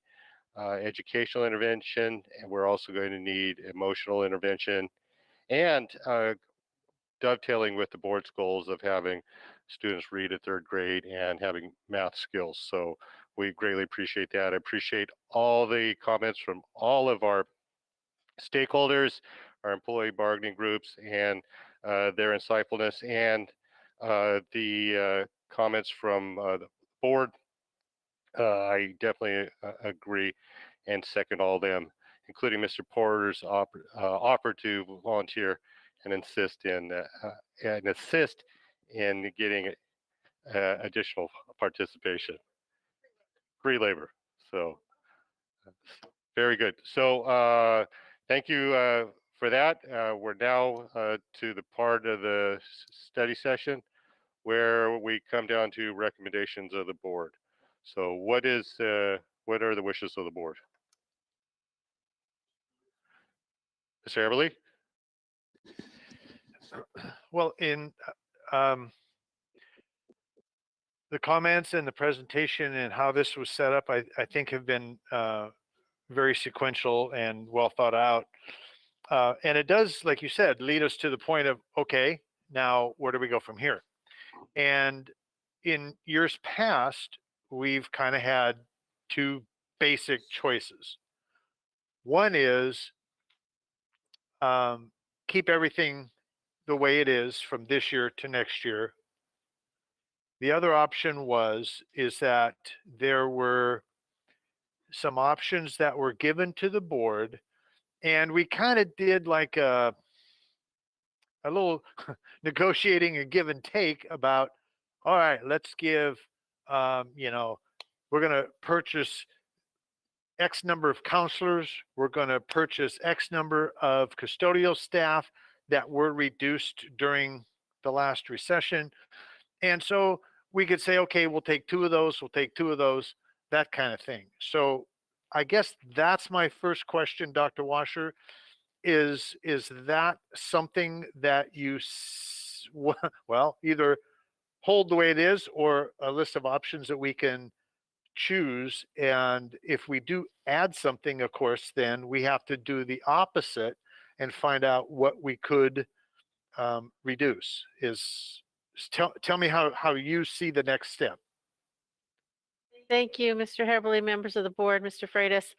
educational intervention, and we're also going to need emotional intervention, and dovetailing with the board's goals of having students read at 3rd grade and having math skills. So we greatly appreciate that. I appreciate all the comments from all of our stakeholders, our employee bargaining groups, and their insightfulness, and the comments from the board. I definitely agree and second all of them, including Mr. Porter's offer to volunteer and assist in getting additional participation. Free labor. So very good. So thank you for that. We're now to the part of the study session where we come down to recommendations of the board. So what are the wishes of the board? Mr. Everly? Well, in the comments and the presentation and how this was set up, I think have been very sequential and well thought out. And it does, like you said, lead us to the point of, okay, now where do we go from here? And in years past, we've kind of had two basic choices. One is keep everything the way it is from this year to next year. The other option is that there were some options that were given to the board, and we kind of did like a little negotiating and give and take about, all right, let's give, we're going to purchase X number of counselors. We're going to purchase X number of custodial staff that were reduced during the last recession. And so we could say, okay, we'll take 2 of those, we'll take 2 of those, that kind of thing. So I guess that's my first question, Dr. Washer. Is that something that you, well, either hold the way it is or a list of options that we can choose? And if we do add something, of course, then we have to do the opposite and find out what we could reduce. Tell me how you see the next step. Thank you, Mr. Heberly, members of the board, Mr. Freitas.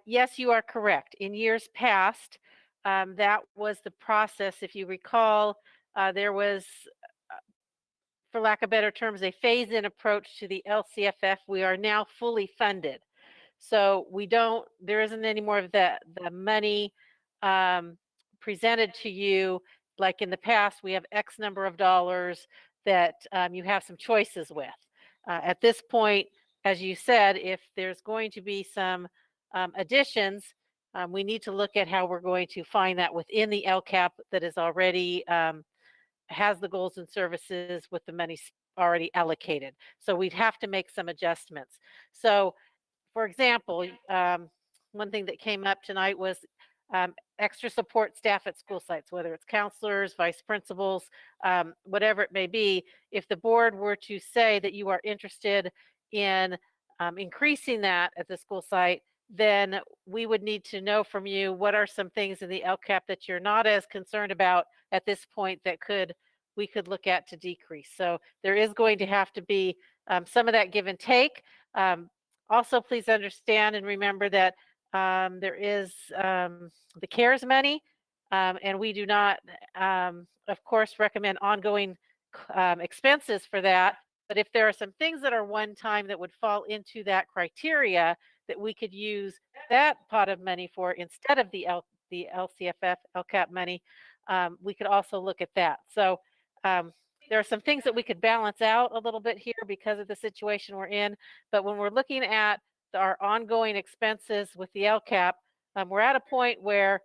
Yes, you are correct. In years past, that was the process. If you recall, there was, for lack of better terms, a phase-in approach to the LCFF. We are now fully funded. So there isn't any more of the money presented to you. Like in the past, we have X number of dollars that you have some choices with. At this point, as you said, if there's going to be some additions, we need to look at how we're going to find that within the LCAP that is already has the goals and services with the money already allocated. So we'd have to make some adjustments. So, for example, one thing that came up tonight was extra support staff at school sites, whether it's counselors, vice principals, whatever it may be. If the board were to say that you are interested in increasing that at the school site, then we would need to know from you what are some things in the LCAP that you're not as concerned about at this point that we could look at to decrease. So there is going to have to be some of that give and take. Also, please understand and remember that there is the CARES money, and we do not, of course, recommend ongoing expenses for that. But if there are some things that are one time that would fall into that criteria that we could use that pot of money for instead of the LCFF LCAP money, we could also look at that. So there are some things that we could balance out a little bit here because of the situation we're in. But when we're looking at our ongoing expenses with the LCAP, we're at a point where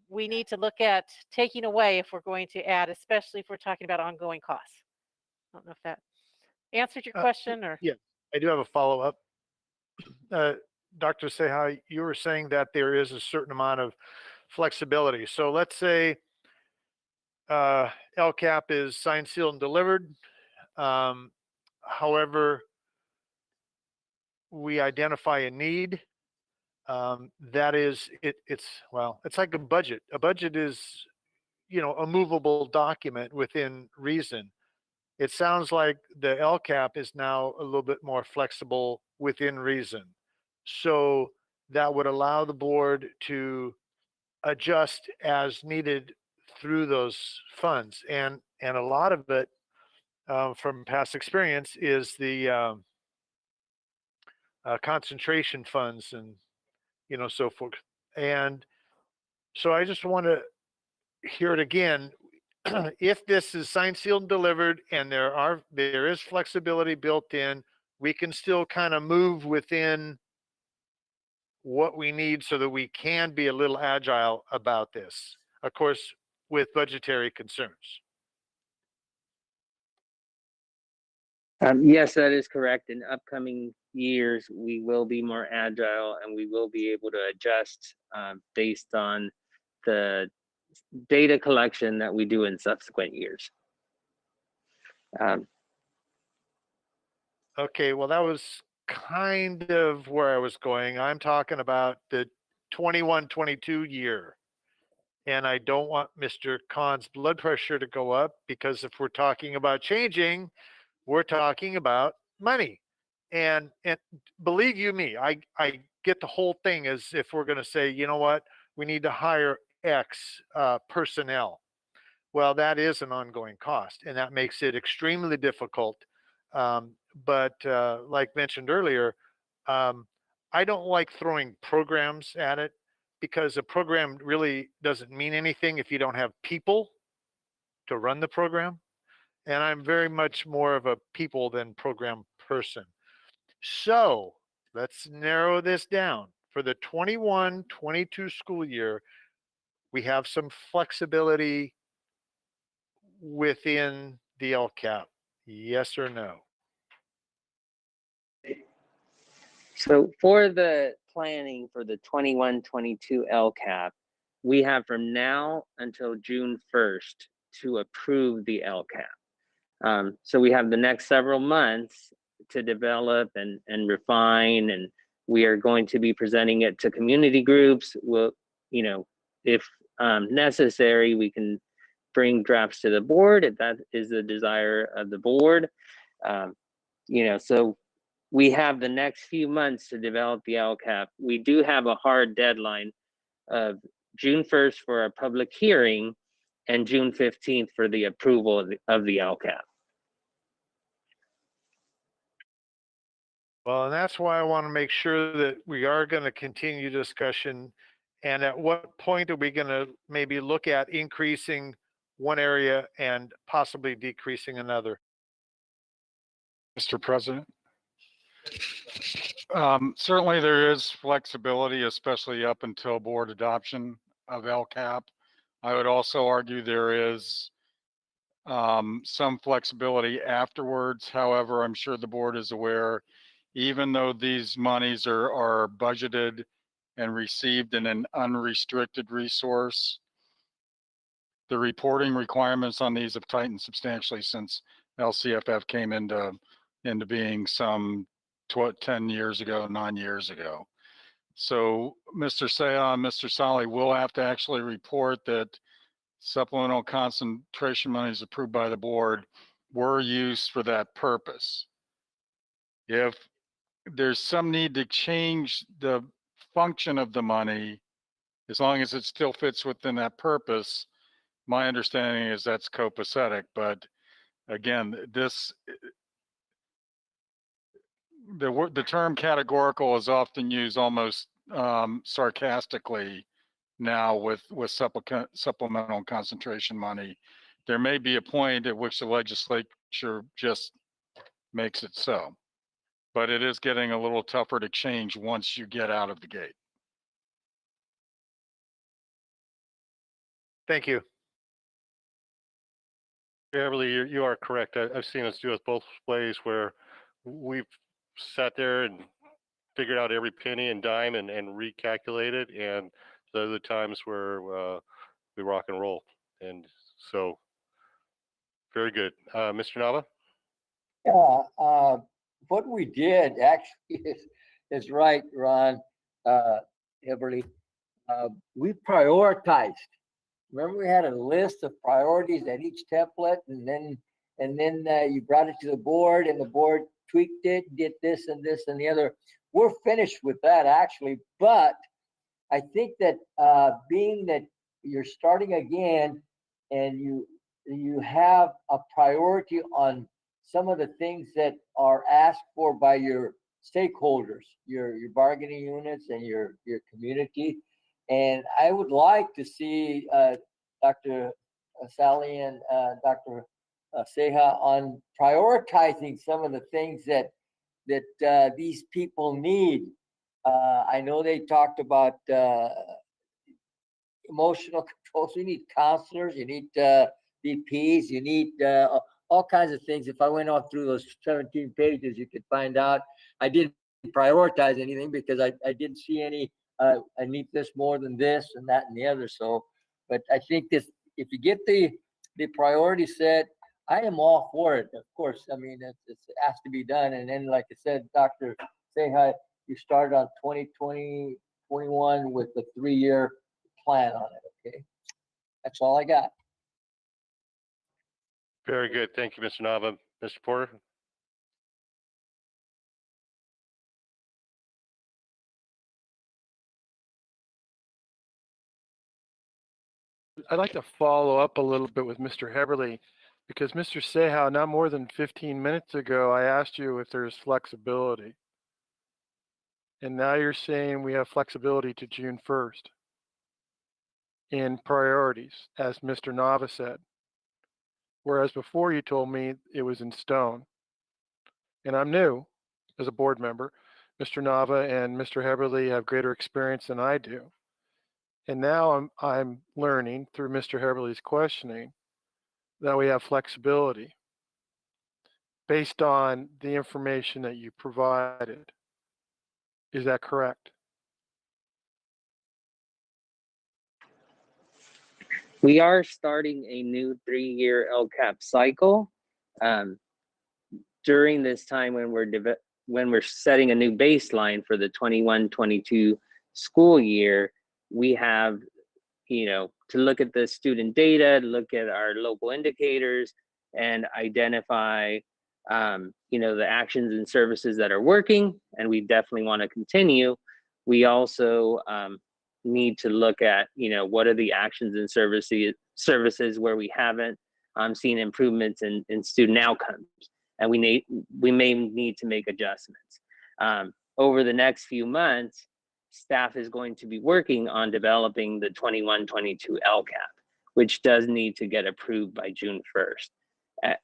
we need to look at taking away if we're going to add, especially if we're talking about ongoing costs. I don't know if that answered your question or. Yeah, I do have a follow-up. Dr. Seha, you were saying that there is a certain amount of flexibility. So let's say LCAP is signed, sealed, and delivered. However, we identify a need. That is, it's like a budget. A budget is, a movable document within reason. It sounds like the LCAP is now a little bit more flexible within reason. So that would allow the board to adjust as needed through those funds. And a lot of it from past experience is the concentration funds and, so forth. And so I just want to hear it again. If this is signed, sealed, and delivered, and there is flexibility built in, we can still kind of move within what we need so that we can be a little agile about this, of course, with budgetary concerns. Yes, that is correct. In upcoming years, we will be more agile and we will be able to adjust based on the data collection that we do in subsequent years. Okay, well, that was kind of where I was going. I'm talking about the 21-22 year. And I don't want Mr. Khan's blood pressure to go up because if we're talking about changing, we're talking about money. And believe you me, I get the whole thing as if we're going to say, you know what, we need to hire X personnel. Well, that is an ongoing cost, and that makes it extremely difficult. But like mentioned earlier, I don't like throwing programs at it because a program really doesn't mean anything if you don't have people to run the program. And I'm very much more of a people than program person. So let's narrow this down. For the 21-22 school year, we have some flexibility within the LCAP. Yes or no? So for the planning for the 21-22 LCAP, we have from now until June 1st to approve the LCAP. So we have the next several months to develop and refine, and we are going to be presenting it to community groups. We'll, if necessary, we can bring drafts to the board if that is the desire of the board. So we have the next few months to develop the LCAP. We do have a hard deadline of June 1st for a public hearing and June 15th for the approval of the LCAP. Well, and that's why I want to make sure that we are going to continue discussion. And at what point are we going to maybe look at increasing one area and possibly decreasing another? Mr. President. Certainly there is flexibility, especially up until board adoption of LCAP. I would also argue there is some flexibility afterwards. However, I'm sure the board is aware, even though these monies are budgeted and received in an unrestricted resource, the reporting requirements on these have tightened substantially since LCFF came into being some 10 years ago, 9 years ago. So Mr. Seha and Mr. Solly will have to actually report that supplemental concentration monies approved by the board were used for that purpose. If there's some need to change the function of the money, as long as it still fits within that purpose, my understanding is that's copacetic. But again, the term categorical is often used almost sarcastically now with supplemental concentration money. There may be a point at which the legislature just makes it so, but it is getting a little tougher to change once you get out of the gate. Thank you. Beverly, you are correct. I've seen us do it both ways where we've sat there and figured out every penny and dime and recalculated, and the other times where we rock and roll. And so, very good. Mr. Nava? Yeah, what we did actually is right, Ron, Everly. We prioritized. Remember, we had a list of priorities at each template, and then you brought it to the board, and the board tweaked it, did this and this and the other. We're finished with that actually, but I think that being that you're starting again, and you have a priority on some of the things that are asked for by your stakeholders, your bargaining units and your community. And I would like to see Dr. Sally and Dr. Seha on prioritizing some of the things that these people need. I know they talked about emotional controls. You need counselors, you need VPs, you need all kinds of things. If I went on through those 17 pages, you could find out. I didn't prioritize anything because I didn't see any, I need this more than this and that and the other. So, but I think this, if you get the priority set, I am all for it. Of course, I mean, it has to be done. And then, like I said, Dr. Seha, you started on 2021 with the 3-year plan on it. Okay, that's all I got. Very good. Thank you, Mr. Nava. Mr. Porter? I'd like to follow up a little bit with Mr. Heberly, because Mr. Seha, not more than 15 minutes ago, I asked you if there's flexibility. And now you're saying we have flexibility to June 1st in priorities, as Mr. Nava said. Whereas before you told me it was in stone. And I'm new as a board member. Mr. Nava and Mr. Heberly have greater experience than I do. And now I'm learning through Mr. Heberly's questioning that we have flexibility based on the information that you provided. Is that correct? We are starting a new 3-year LCAP cycle. During this time when we're setting a new baseline for the 21-22 school year, we have, to look at the student data, look at our local indicators, and identify, the actions and services that are working, and we definitely want to continue. We also need to look at, what are the actions and services where we haven't seen improvements in student outcomes, and we may need to make adjustments. Over the next few months, staff is going to be working on developing the 21-22 LCAP, which does need to get approved by June 1st.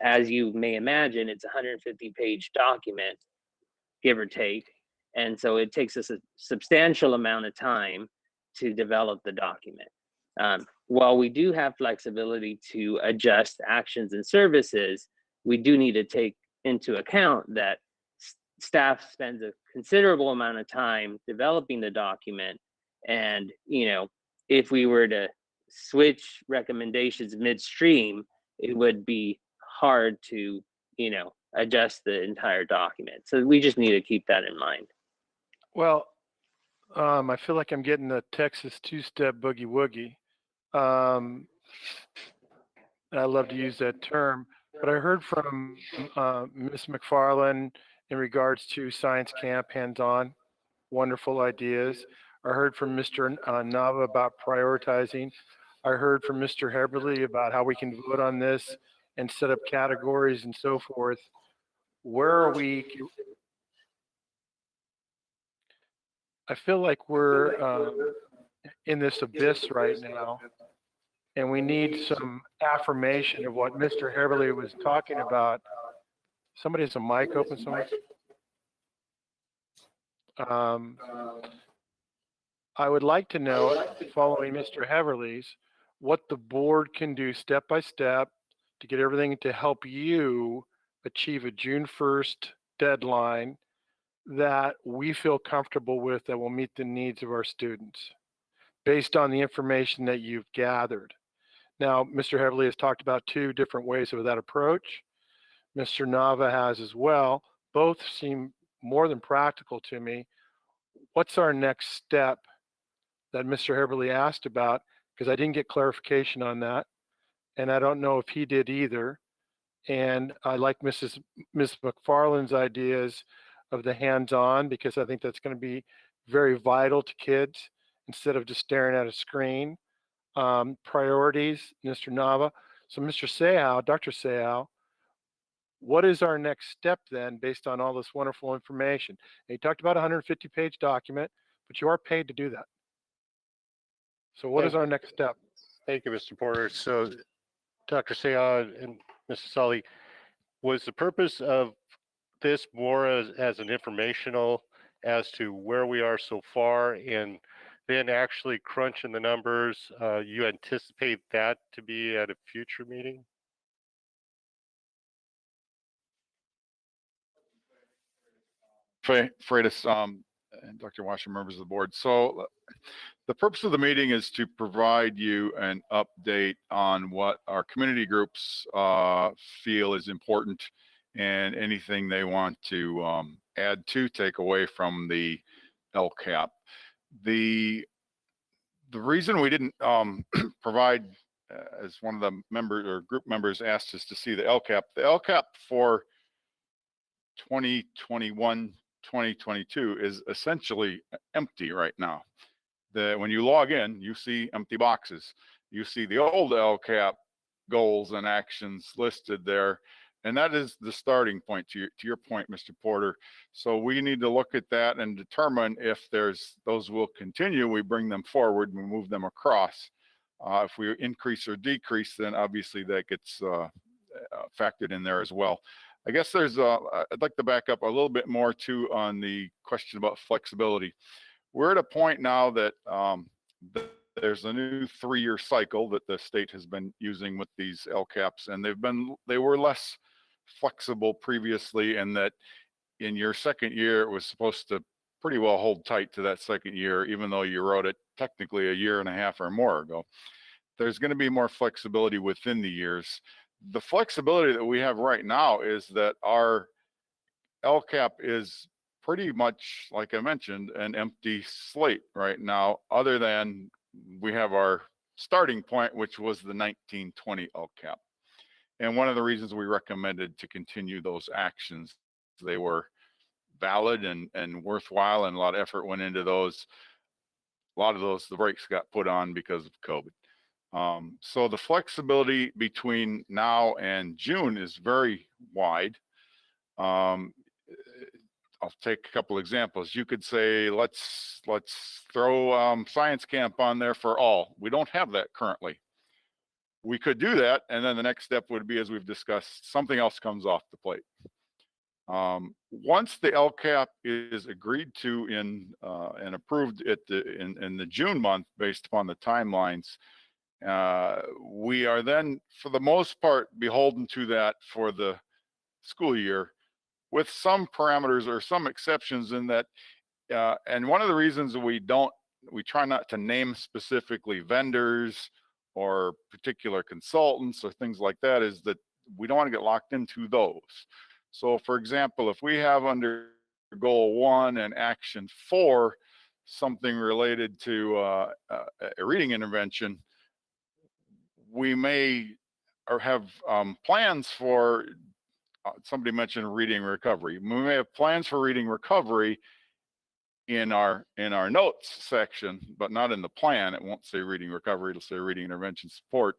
As you may imagine, it's a 150-page document, give or take. And so it takes us a substantial amount of time to develop the document. While we do have flexibility to adjust actions and services, we do need to take into account that staff spends a considerable amount of time developing the document. And, if we were to switch recommendations midstream, it would be hard to, adjust the entire document. So we just need to keep that in mind. Well, I feel like I'm getting the Texas two-step boogie woogie. I love to use that term, but I heard from Ms. McFarland in regards to science camp, hands-on, wonderful ideas. I heard from Mr. Nava about prioritizing. I heard from Mr. Heberly about how we can vote on this and set up categories and so forth. I feel like we're in this abyss right now, and we need some affirmation of what Mr. Heberly was talking about. Somebody has a mic open somewhere? I would like to know, following Mr. Heberly's, what the board can do step by step to get everything to help you achieve a June 1st deadline that we feel comfortable with, that will meet the needs of our students based on the information that you've gathered. Now, Mr. Heberly has talked about 2 different ways of that approach. Mr. Nava has as well. Both seem more than practical to me. What's our next step that Mr. Heberly asked about? Because I didn't get clarification on that, and I don't know if he did either. And I like Ms. McFarland's ideas of the hands-on, because I think that's going to be very vital to kids instead of just staring at a screen. Priorities, Mr. Nava. So Mr. Sehow, Dr. Sehow, what is our next step then based on all this wonderful information? And you talked about a 150-page document, but you are paid to do that. So what is our next step? Thank you, Mr. Porter. So Dr. Sehow and Mrs. Sully, was the purpose of this more as an informational as to where we are so far, and then actually crunching the numbers, you anticipate that to be at a future meeting? Freitas, and Dr. Washer, members of the board. So the purpose of the meeting is to provide you an update on what our community groups feel is important, and anything they want to add to, take away from the LCAP. The reason we didn't provide, as one of the members or group members asked us to see the LCAP for 2021, 2022 is essentially empty right now. When you log in, you see empty boxes. You see the old LCAP goals and actions listed there. And that is the starting point, to your point, Mr. Porter. So we need to look at that and determine if those will continue. We bring them forward, we move them across. If we increase or decrease, then obviously that gets factored in there as well. I guess I'd like to back up a little bit more too on the question about flexibility. We're at a point now that there's a new 3-year cycle that the state has been using with these LCAPs, and they were less flexible previously, and that in your second year, it was supposed to pretty well hold tight to that second year, even though you wrote it technically a year and a half or more ago. There's going to be more flexibility within the years. The flexibility that we have right now is that our LCAP is pretty much, like I mentioned, an empty slate right now, other than we have our starting point, which was the 1920 LCAP. And one of the reasons we recommended to continue those actions, they were valid and worthwhile, and a lot of effort went into those. A lot of those, the brakes got put on because of COVID. So the flexibility between now and June is very wide. I'll take a couple examples. You could say, let's throw science camp on there for all. We don't have that currently. We could do that, and then the next step would be, as we've discussed, something else comes off the plate. Once the LCAP is agreed to and approved in the June month based upon the timelines, we are then, for the most part, beholden to that for the school year, with some parameters or some exceptions in that. And one of the reasons we try not to name specifically vendors or particular consultants or things like that is that we don't want to get locked into those. So for example, if we have under goal 1 and action 4, something related to a reading intervention, we may or have plans for, somebody mentioned reading recovery. We may have plans for reading recovery in our notes section, but not in the plan. It won't say reading recovery, it'll say reading intervention support.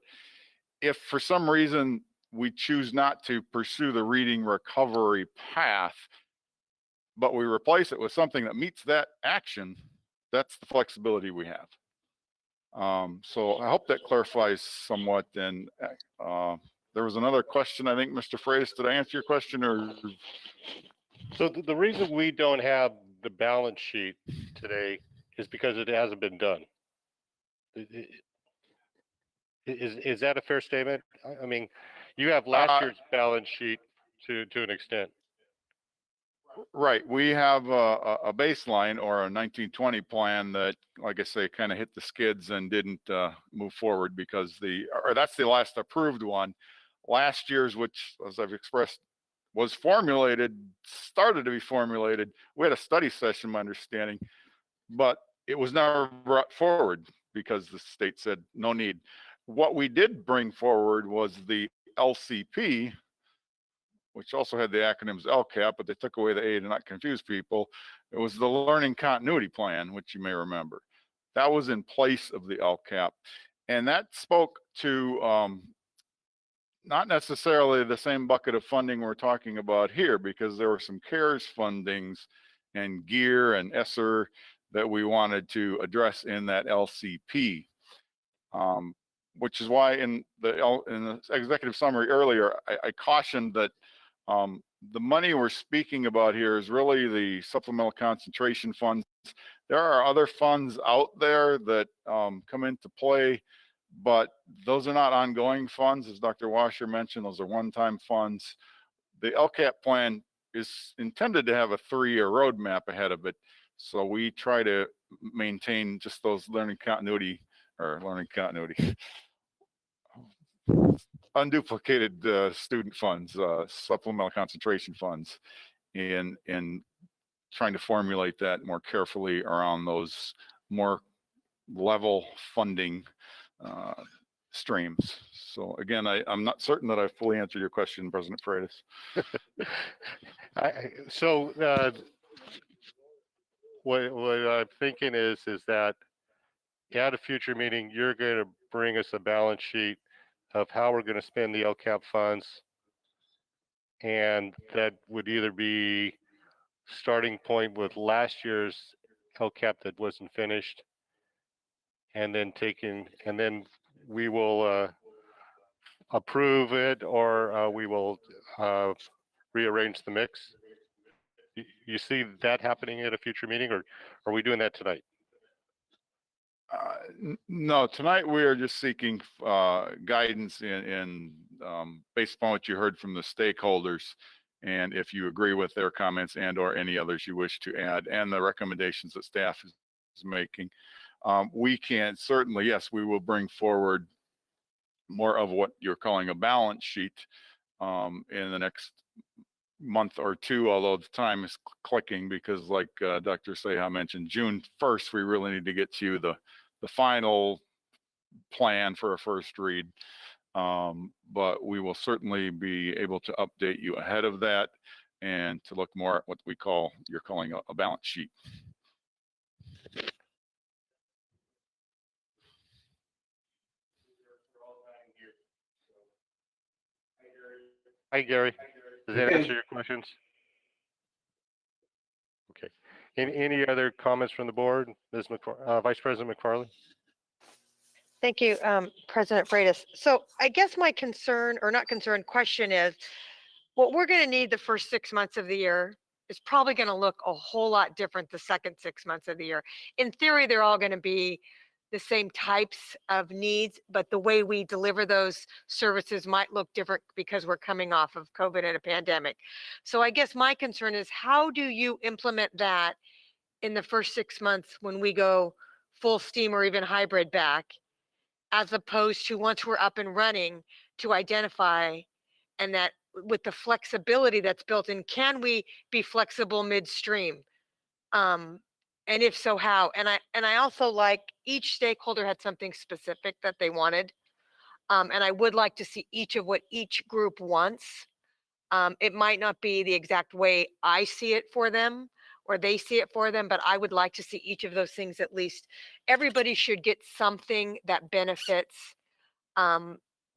If for some reason we choose not to pursue the reading recovery path, but we replace it with something that meets that action, that's the flexibility we have. So I hope that clarifies somewhat. And there was another question, I think, Mr. Freitas, did I answer your question or? So the reason we don't have the balance sheet today is because it hasn't been done. Is that a fair statement? I mean, you have last year's balance sheet to an extent. Right. We have a baseline or a 1920 plan that, like I say, kind of hit the skids and didn't move forward because that's the last approved one. Last year's, which, as I've expressed, was started to be formulated. We had a study session, my understanding, but it was never brought forward because the state said no need. What we did bring forward was the LCP, which also had the acronyms LCAP, but they took away the A to not confuse people. It was the Learning Continuity Plan, which you may remember. That was in place of the LCAP. And that spoke to not necessarily the same bucket of funding we're talking about here, because there were some CARES fundings and GEAR and ESSER that we wanted to address in that LCP. Which is why in the executive summary earlier, I cautioned that the money we're speaking about here is really the supplemental concentration funds. There are other funds out there that come into play, but those are not ongoing funds. As Dr. Washer mentioned, those are one-time funds. The LCAP plan is intended to have a 3-year roadmap ahead of it. So we try to maintain just those learning continuity unduplicated student funds, supplemental concentration funds, and trying to formulate that more carefully around those more level funding streams. So again, I'm not certain that I fully answered your question, President Freitas. What I'm thinking is that at a future meeting, you're going to bring us a balance sheet of how we're going to spend the LCAP funds. And that would either be starting point with last year's LCAP that wasn't finished, and then we will approve it, or we will rearrange the mix. You see that happening at a future meeting, or are we doing that tonight? No, tonight we are just seeking guidance based upon what you heard from the stakeholders, and if you agree with their comments and or any others you wish to add, and the recommendations that staff is making. We can certainly, yes, we will bring forward more of what you're calling a balance sheet in the next month or two, although the time is clicking because, like Dr. Seha mentioned, June 1st, we really need to get to the final plan for a first read. But we will certainly be able to update you ahead of that and to look more at what you're calling a balance sheet. Hi, Gary. Does that answer your questions? Okay. Any other comments from the board? Ms. Vice President McFarley? Thank you, President Freitas. So I guess my concern, or not concern, question is, what we're going to need the first 6 months of the year is probably going to look a whole lot different the second 6 months of the year. In theory, they're all going to be the same types of needs, but the way we deliver those services might look different because we're coming off of COVID and a pandemic. So I guess my concern is, how do you implement that in the first 6 months when we go full steam or even hybrid back, as opposed to once we're up and running to identify, and that with the flexibility that's built in, can we be flexible midstream? And if so, how? And I also like, each stakeholder had something specific that they wanted. And I would like to see each of what each group wants. It might not be the exact way I see it for them or they see it for them, but I would like to see each of those things at least. Everybody should get something that benefits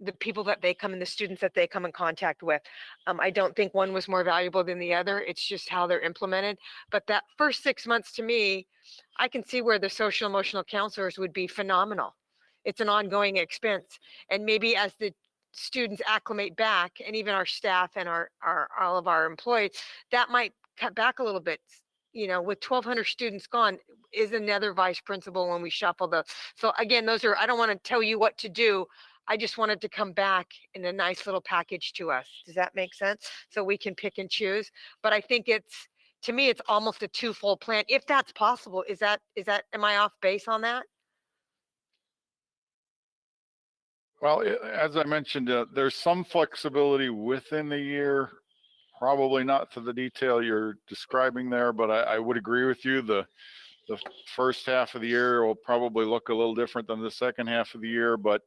the people that they come and the students that they come in contact with. I don't think one was more valuable than the other. It's just how they're implemented. But that first 6 months to me, I can see where the social emotional counselors would be phenomenal. It's an ongoing expense. And maybe as the students acclimate back, and even our staff and our all of our employees, that might cut back a little bit. You know, with 1,200 students gone, is another vice principal when we shuffle the. So again, those are, I don't want to tell you what to do. I just wanted to come back in a nice little package to us. Does that make sense? So we can pick and choose. But I think it's, to me, it's almost a twofold plan, if that's possible. Is that, am I off base on that? Well, as I mentioned, there's some flexibility within the year, probably not to the detail you're describing there, but I would agree with you. The first half of the year will probably look a little different than the second half of the year, but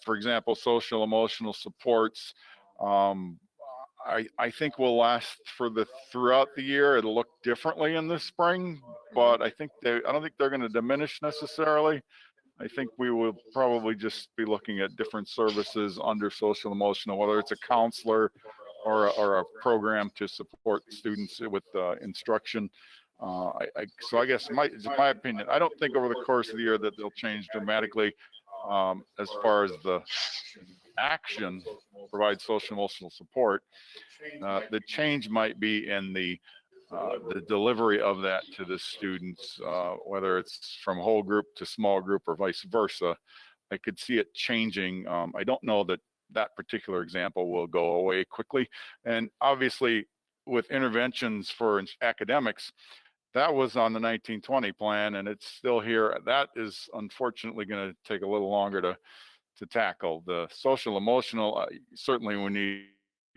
for example, social emotional supports, I think will last throughout the year. It'll look differently in the spring, but I don't think they're going to diminish necessarily. I think we will probably just be looking at different services under social emotional, whether it's a counselor or a program to support students with instruction. So I guess my opinion, I don't think over the course of the year that they'll change dramatically as far as the action, provide social emotional support. The change might be in the delivery of that to the students, whether it's from whole group to small group or vice versa. I could see it changing. I don't know that that particular example will go away quickly. And obviously with interventions for academics, that was on the 1920 plan and it's still here. That is unfortunately going to take a little longer to tackle. The social emotional, certainly we need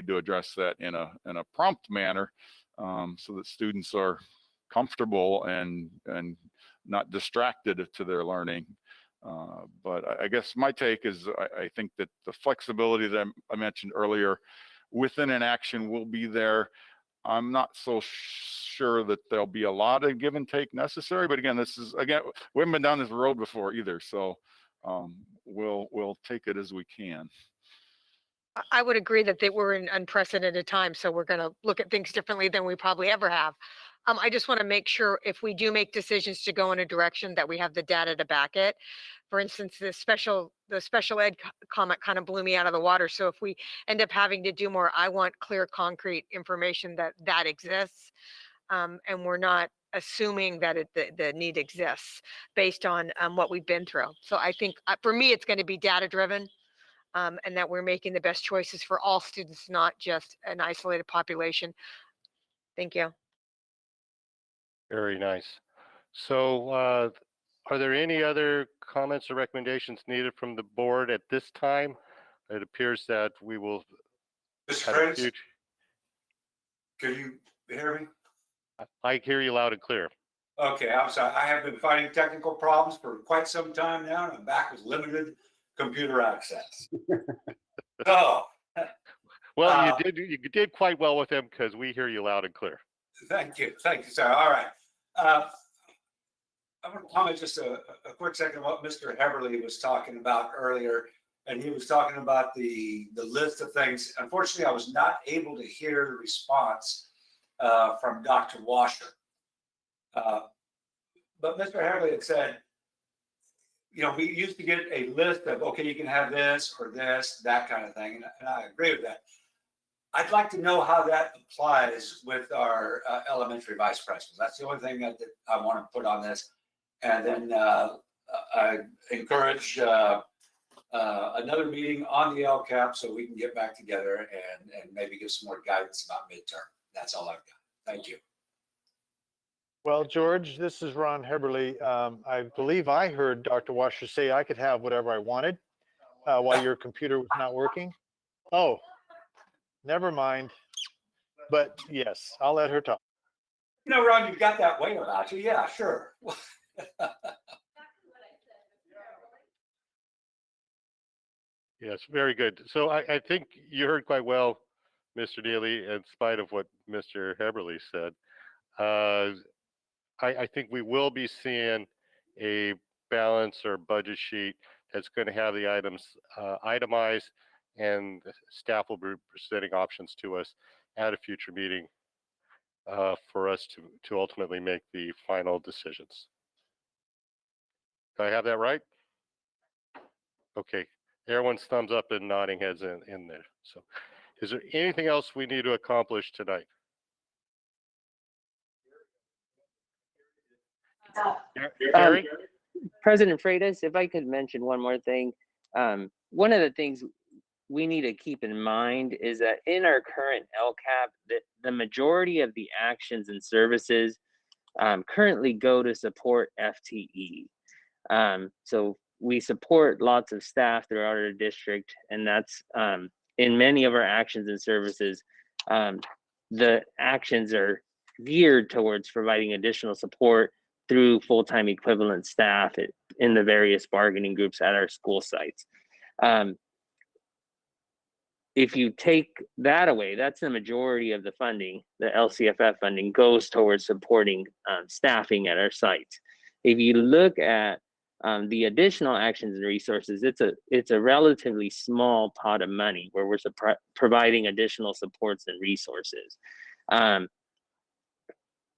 to address that in a prompt manner, so that students are comfortable and not distracted to their learning. But I guess my take is I think that the flexibility that I mentioned earlier within an action will be there. I'm not so sure that there'll be a lot of give and take necessary, but again, we haven't been down this road before either, so we'll take it as we can. I would agree that we're in unprecedented times, so we're going to look at things differently than we probably ever have. I just want to make sure if we do make decisions to go in a direction that we have the data to back it. For instance, the special ed comment kind of blew me out of the water. So if we end up having to do more, I want clear, concrete information that exists, and we're not assuming that the need exists based on what we've been through. So I think for me, it's going to be data driven. And that we're making the best choices for all students, not just an isolated population. Thank you. Very nice. So are there any other comments or recommendations needed from the board at this time? It appears that we will. Mr. Freitas, can you hear me? I hear you loud and clear. Okay, I'm sorry. I have been fighting technical problems for quite some time now, and I'm back with limited computer access. So, well, you did quite well with them because we hear you loud and clear. Thank you, sir. All right. I want to comment just a quick second on what Mr. Heberly was talking about earlier, and he was talking about the list of things. Unfortunately, I was not able to hear the response from Dr. Washer, but Mr. Heberly had said, you know, we used to get a list of, okay, you can have this or this, that kind of thing. And I agree with that. I'd like to know how that applies with our elementary vice principals. That's the only thing that I want to put on this. And then I encourage another meeting on the LCAP so we can get back together and maybe give some more guidance about midterm. That's all I've got. Thank you. Well, George, this is Ron Heberly. I believe I heard Dr. Washer say I could have whatever I wanted while your computer was not working. Oh, never mind. But yes, I'll let her talk. You know, Ron, you've got that way about you. Yeah, sure. Yes, very good. So I think you heard quite well, Mr. Neely, in spite of what Mr. Heberly said. I think we will be seeing a balance or budget sheet that's going to have the items itemized, and the staff will be presenting options to us at a future meeting for us to ultimately make the final decisions. Do I have that right? Okay, everyone's thumbs up and nodding heads in there. So is there anything else we need to accomplish tonight? Gary? President Freitas, if I could mention one more thing. One of the things we need to keep in mind is that in our current LCAP, the majority of the actions and services currently go to support FTE. So we support lots of staff throughout our district, and that's in many of our actions and services. The actions are geared towards providing additional support through full-time equivalent staff in the various bargaining groups at our school sites. If you take that away, that's the majority of the funding. The LCFF funding goes towards supporting staffing at our sites. If you look at the additional actions and resources, it's a relatively small pot of money where we're providing additional supports and resources.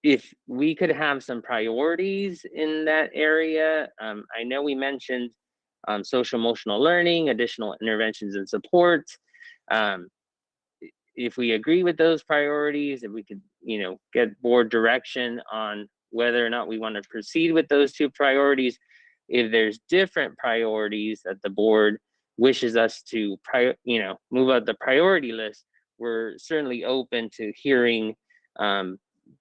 If we could have some priorities in that area, I know we mentioned social emotional learning, additional interventions and supports. If we agree with those priorities, if we could, get board direction on whether or not we want to proceed with those two priorities. If there's different priorities that the board wishes us to move up the priority list, we're certainly open to hearing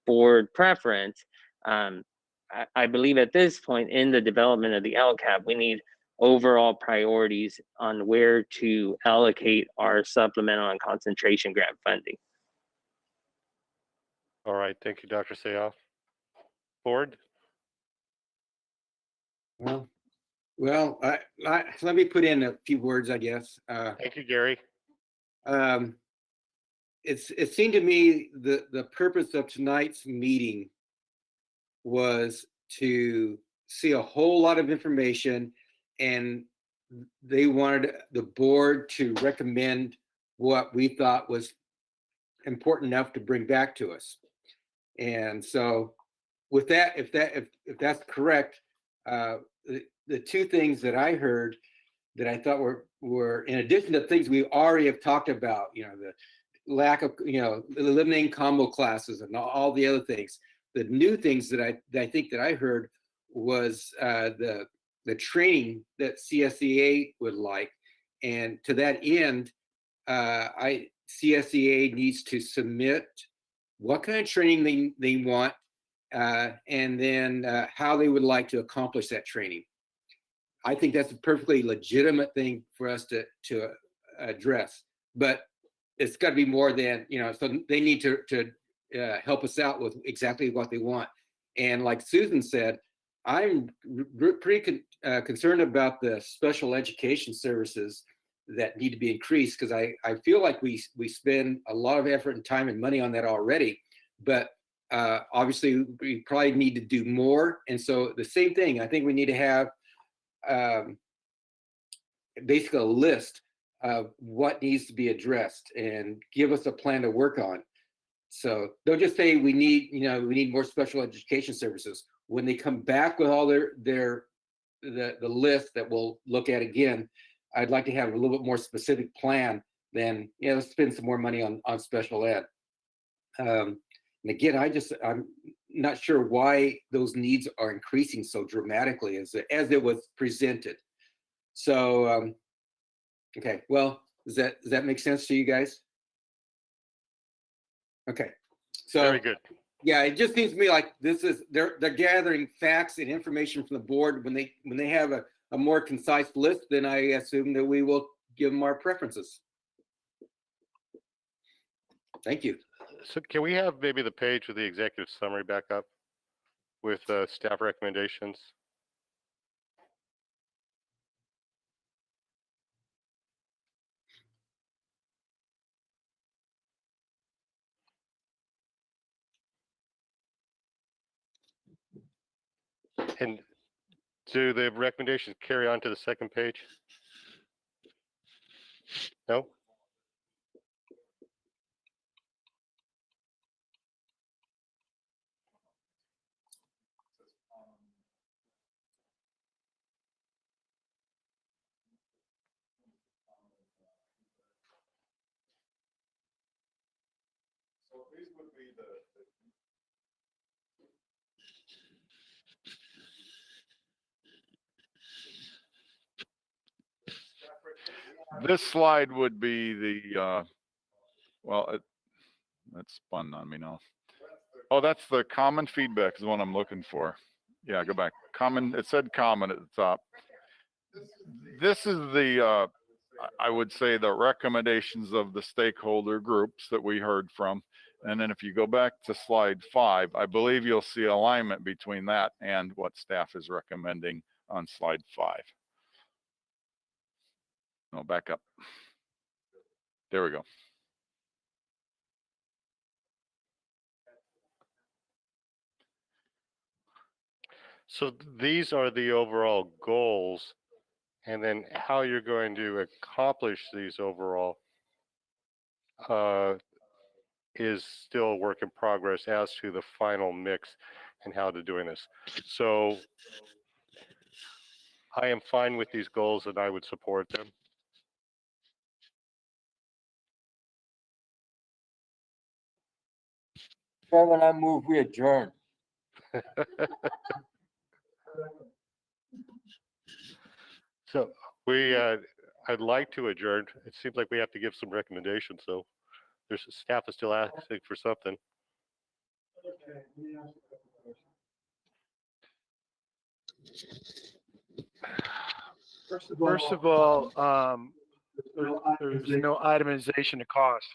board preference. I believe at this point in the development of the LCAP, we need overall priorities on where to allocate our supplemental and concentration grant funding. All right, thank you, Dr. Sayoff. Board? Well, let me put in a few words, I guess. Thank you, Gary. It seemed to me the purpose of tonight's meeting was to see a whole lot of information, and they wanted the board to recommend what we thought was important enough to bring back to us. And so with that, if that's correct, the two things that I heard that I thought were in addition to things we already have talked about, the lack of, eliminating combo classes and all the other things. The new things that I think that I heard was the training that CSEA would like, and to that end, CSEA needs to submit what kind of training they want, and then how they would like to accomplish that training. I think that's a perfectly legitimate thing for us to address, but it's got to be more than, so they need to help us out with exactly what they want. And like Susan said, I'm pretty concerned about the special education services that need to be increased, because I feel like we spend a lot of effort and time and money on that already, but obviously we probably need to do more. And so the same thing, I think we need to have basically a list of what needs to be addressed and give us a plan to work on. So don't just say we need more special education services. When they come back with all the list that we'll look at again, I'd like to have a little bit more specific plan than, let's spend some more money on special ed. And again, I'm not sure why those needs are increasing so dramatically as it was presented. So, okay, well, does that make sense to you guys? Okay, so very good. Yeah, it just seems to me like they're gathering facts and information from the board. When they have a more concise list, then I assume that we will give them our preferences. Thank you. So can we have maybe the page with the executive summary back up with staff recommendations? And Do the recommendations carry on to the second page? No? So these would be this slide would be the, well, that's spun on me now. Oh, that's the common feedback is the one I'm looking for. Yeah, go back. Common, it said common at the top. This is the, I would say the recommendations of the stakeholder groups that we heard from. And then if you go back to slide 5, I believe you'll see alignment between that and what staff is recommending on slide 5. No, back up. There we go. So these are the overall goals, and then how you're going to accomplish these overall is still a work in progress as to the final mix and how to doing this. So I am fine with these goals and I would support them. Chairman, I move we adjourn. So we, I'd like to adjourn. It seems like we have to give some recommendations. So there's staff is still asking for something. First of all, there's no itemization of cost.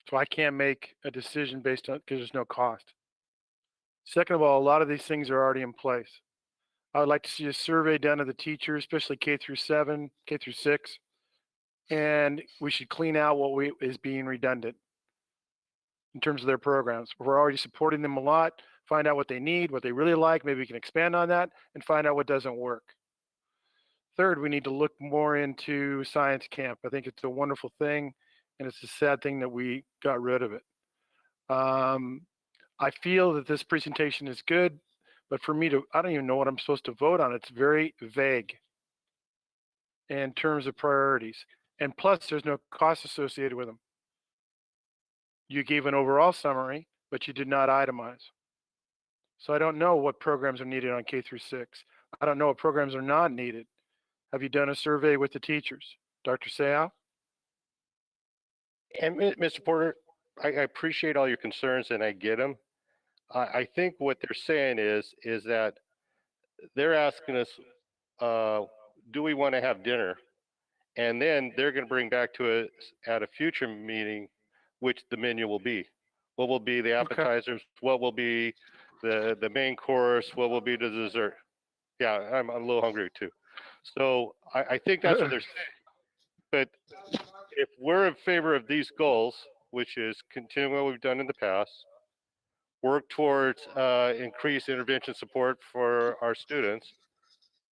So I can't make a decision based on, because there's no cost. Second of all, a lot of these things are already in place. I would like to see a survey done of the teachers, especially K through 7, K through 6. And we should clean out what is being redundant in terms of their programs. We're already supporting them a lot, find out what they need, what they really like. Maybe we can expand on that and find out what doesn't work. Third, we need to look more into science camp. I think it's a wonderful thing, and it's a sad thing that we got rid of it. I feel that this presentation is good, but for me to, I don't even know what I'm supposed to vote on. It's very vague in terms of priorities. And plus, there's no cost associated with them. You gave an overall summary, but you did not itemize. So I don't know what programs are needed on K through 6. I don't know what programs are not needed. Have you done a survey with the teachers? Dr. Sayal? And Mr. Porter, I appreciate all your concerns and I get them. I think what they're saying is that they're asking us, do we want to have dinner? And then they're going to bring back to us at a future meeting, which the menu will be. What will be the appetizers? Okay. What will be the main course? What will be the dessert? Yeah, I'm a little hungry too. So I think that's what they're saying. But if we're in favor of these goals, which is continuing what we've done in the past, work towards increased intervention support for our students,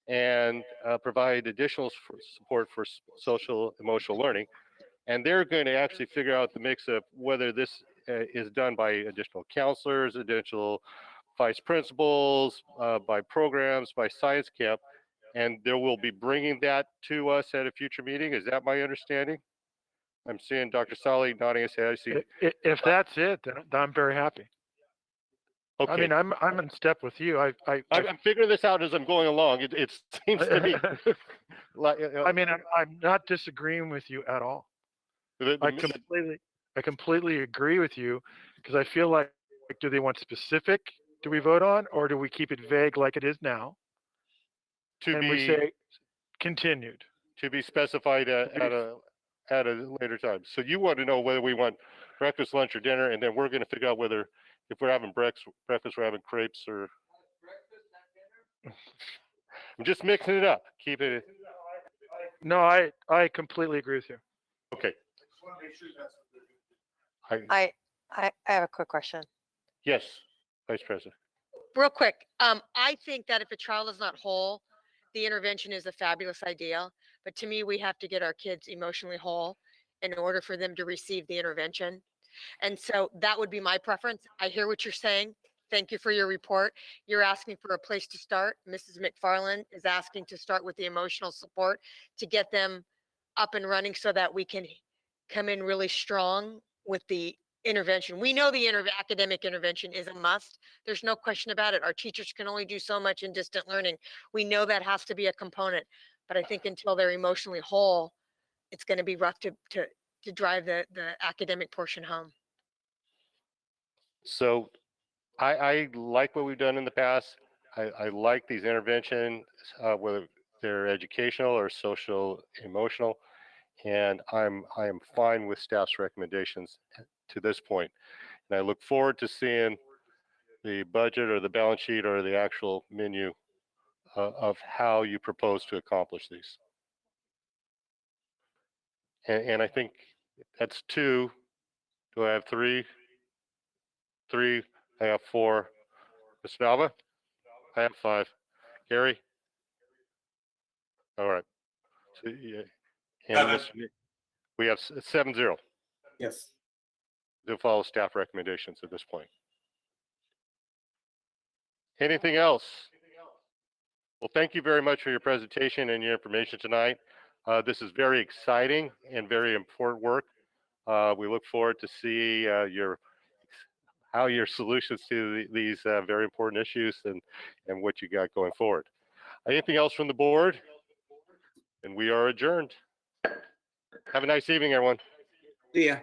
and provide additional support for social emotional learning. And they're going to actually figure out the mix of whether this is done by additional counselors, additional vice principals, by programs, by science camp. And they will be bringing that to us at a future meeting. Is that my understanding? I'm seeing Dr. Sally nodding his head. I see. If that's it, then I'm very happy. Okay. I mean, I'm in step with you. I'm figuring this out as I'm going along. It seems to me. Like, I mean, I'm not disagreeing with you at all. I completely agree with you, because I feel like, do they want specific? Do we vote on, or do we keep it vague like it is now? We say continued. To be specified at a later time. So you want to know whether we want breakfast, lunch, or dinner, and then we're going to figure out whether if we're having breakfast, we're having crepes or. I'm just mixing it up. Keep it. No, I completely agree with you. Okay. I have a quick question. Yes, Vice President. real quick, I think that if a child is not whole, the intervention is a fabulous idea. But to me, we have to get our kids emotionally whole in order for them to receive the intervention. And so that would be my preference. I hear what you're saying. Thank you for your report. You're asking for a place to start. Mrs. McFarland is asking to start with the emotional support to get them up and running so that we can come in really strong with the intervention. We know the academic intervention is a must. There's no question about it. Our teachers can only do so much in distant learning. We know that has to be a component, but I think until they're emotionally whole, it's going to be rough to drive the academic portion home. So I like what we've done in the past. I like these interventions, whether they're educational or social emotional, and I am fine with staff's recommendations to this point. And I look forward to seeing the budget or the balance sheet or the actual menu of how you propose to accomplish these. And I think that's 2. Do I have 3? 3. I have 4. Ms. Valva? I have 5. Gary? All right. So, yeah. And we have 7-0 Yes. to follow staff recommendations at this point. Anything else? Well, thank you very much for your presentation and your information tonight. This is very exciting and very important work. We look forward to see how your solutions to these very important issues and what you got going forward. Anything else from the board? And we are adjourned. Have a nice evening, everyone. See ya.